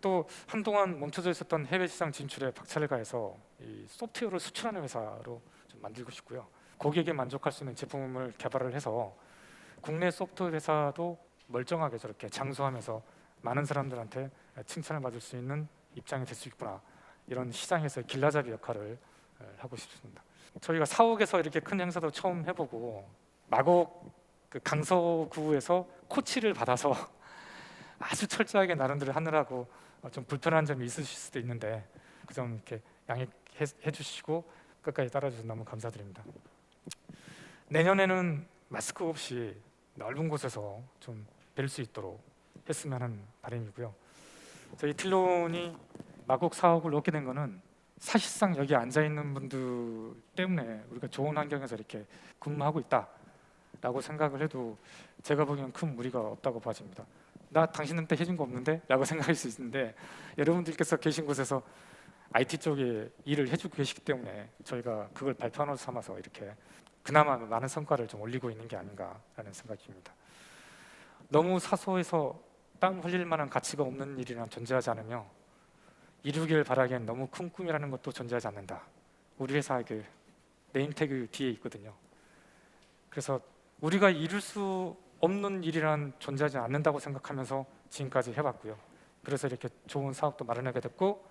또 한동안 멈춰져 있었던 해외 시장 진출에 박차를 가해서 이 소프트웨어를 수출하는 회사로 좀 만들고 싶고요. 고객에 만족할 수 있는 제품을 개발을 해서 국내 소프트웨어 회사도 멀쩡하게 저렇게 장수하면서 많은 사람들한테 칭찬을 받을 수 있는 입장이 될 수 있구나. 이런 시장에서 길라잡이 역할을 하고 싶습니다. 저희가 사옥에서 이렇게 큰 행사도 처음 해보고 마곡 그 강서구에서 코치를 받아서 아주 철저하게 나름대로 하느라고 좀 불편한 점이 있으실 수도 있는데 그 점 이렇게 양해해 주시고 끝까지 따라주셔서 너무 감사드립니다. 내년에는 마스크 없이 넓은 곳에서 좀 뵐 수 있도록 했으면 하는 바람이고요. 저희 틸론이 마곡 사옥을 얻게 된 거는 사실상 여기 앉아 있는 분들 때문에 우리가 좋은 환경에서 이렇게 근무하고 있다라고 생각을 해도 제가 보기엔 큰 무리가 없다고 봐집니다. 나 당신한테 해준 거 없는데? 라고 생각할 수 있는데 여러분들께서 계신 곳에서 IT 쪽에 일을 해주고 계시기 때문에 저희가 그걸 발판으로 삼아서 이렇게 그나마 많은 성과를 좀 올리고 있는 게 아닌가라는 생각입니다. 너무 사소해서 땀 흘릴 만한 가치가 없는 일이란 존재하지 않으며 이루길 바라기엔 너무 큰 꿈이라는 것도 존재하지 않는다. 우리 회사 그 네임태그 뒤에 있거든요. 그래서 우리가 이룰 수 없는 일이란 존재하지 않는다고 생각하면서 지금까지 해왔고요. 그래서 이렇게 좋은 사업도 마련하게 됐고,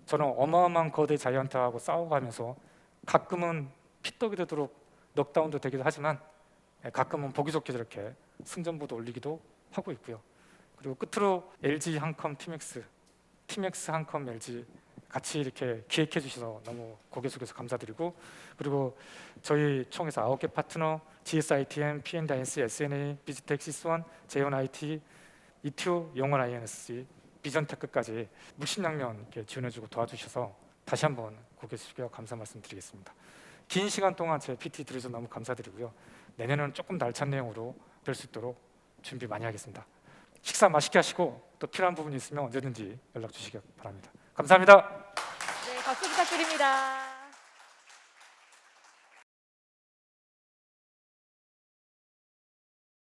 저는 어마어마한 거대 자이언트하고 싸워가면서 가끔은 피떡이 되도록 넉다운도 되기도 하지만 가끔은 보기 좋게 저렇게 승전보도 올리기도 하고 있고요. 그리고 끝으로 LG 한컴 티맥스 한컴 LG 같이 이렇게 기획해 주셔서 너무 고개 숙여서 감사드리고, 그리고 저희 총에서 9개 파트너 GSITM, P&IS, SNA, 비즈텍, 시스원, 제이온IT, 이튜, 영원 INSC, 비전테크까지 물심양면 이렇게 지원해주고 도와주셔서 다시 한번 고개 숙여 감사 말씀드리겠습니다. 긴 시간 동안 제 PT 들으셔서 너무 감사드리고요. 내년에는 조금 더 알찬 내용으로 뵐 수 있도록 준비 많이 하겠습니다. 식사 맛있게 하시고 또 필요한 부분이 있으면 언제든지 연락 주시기 바랍니다. 감사합니다. 네, 박수 부탁드립니다.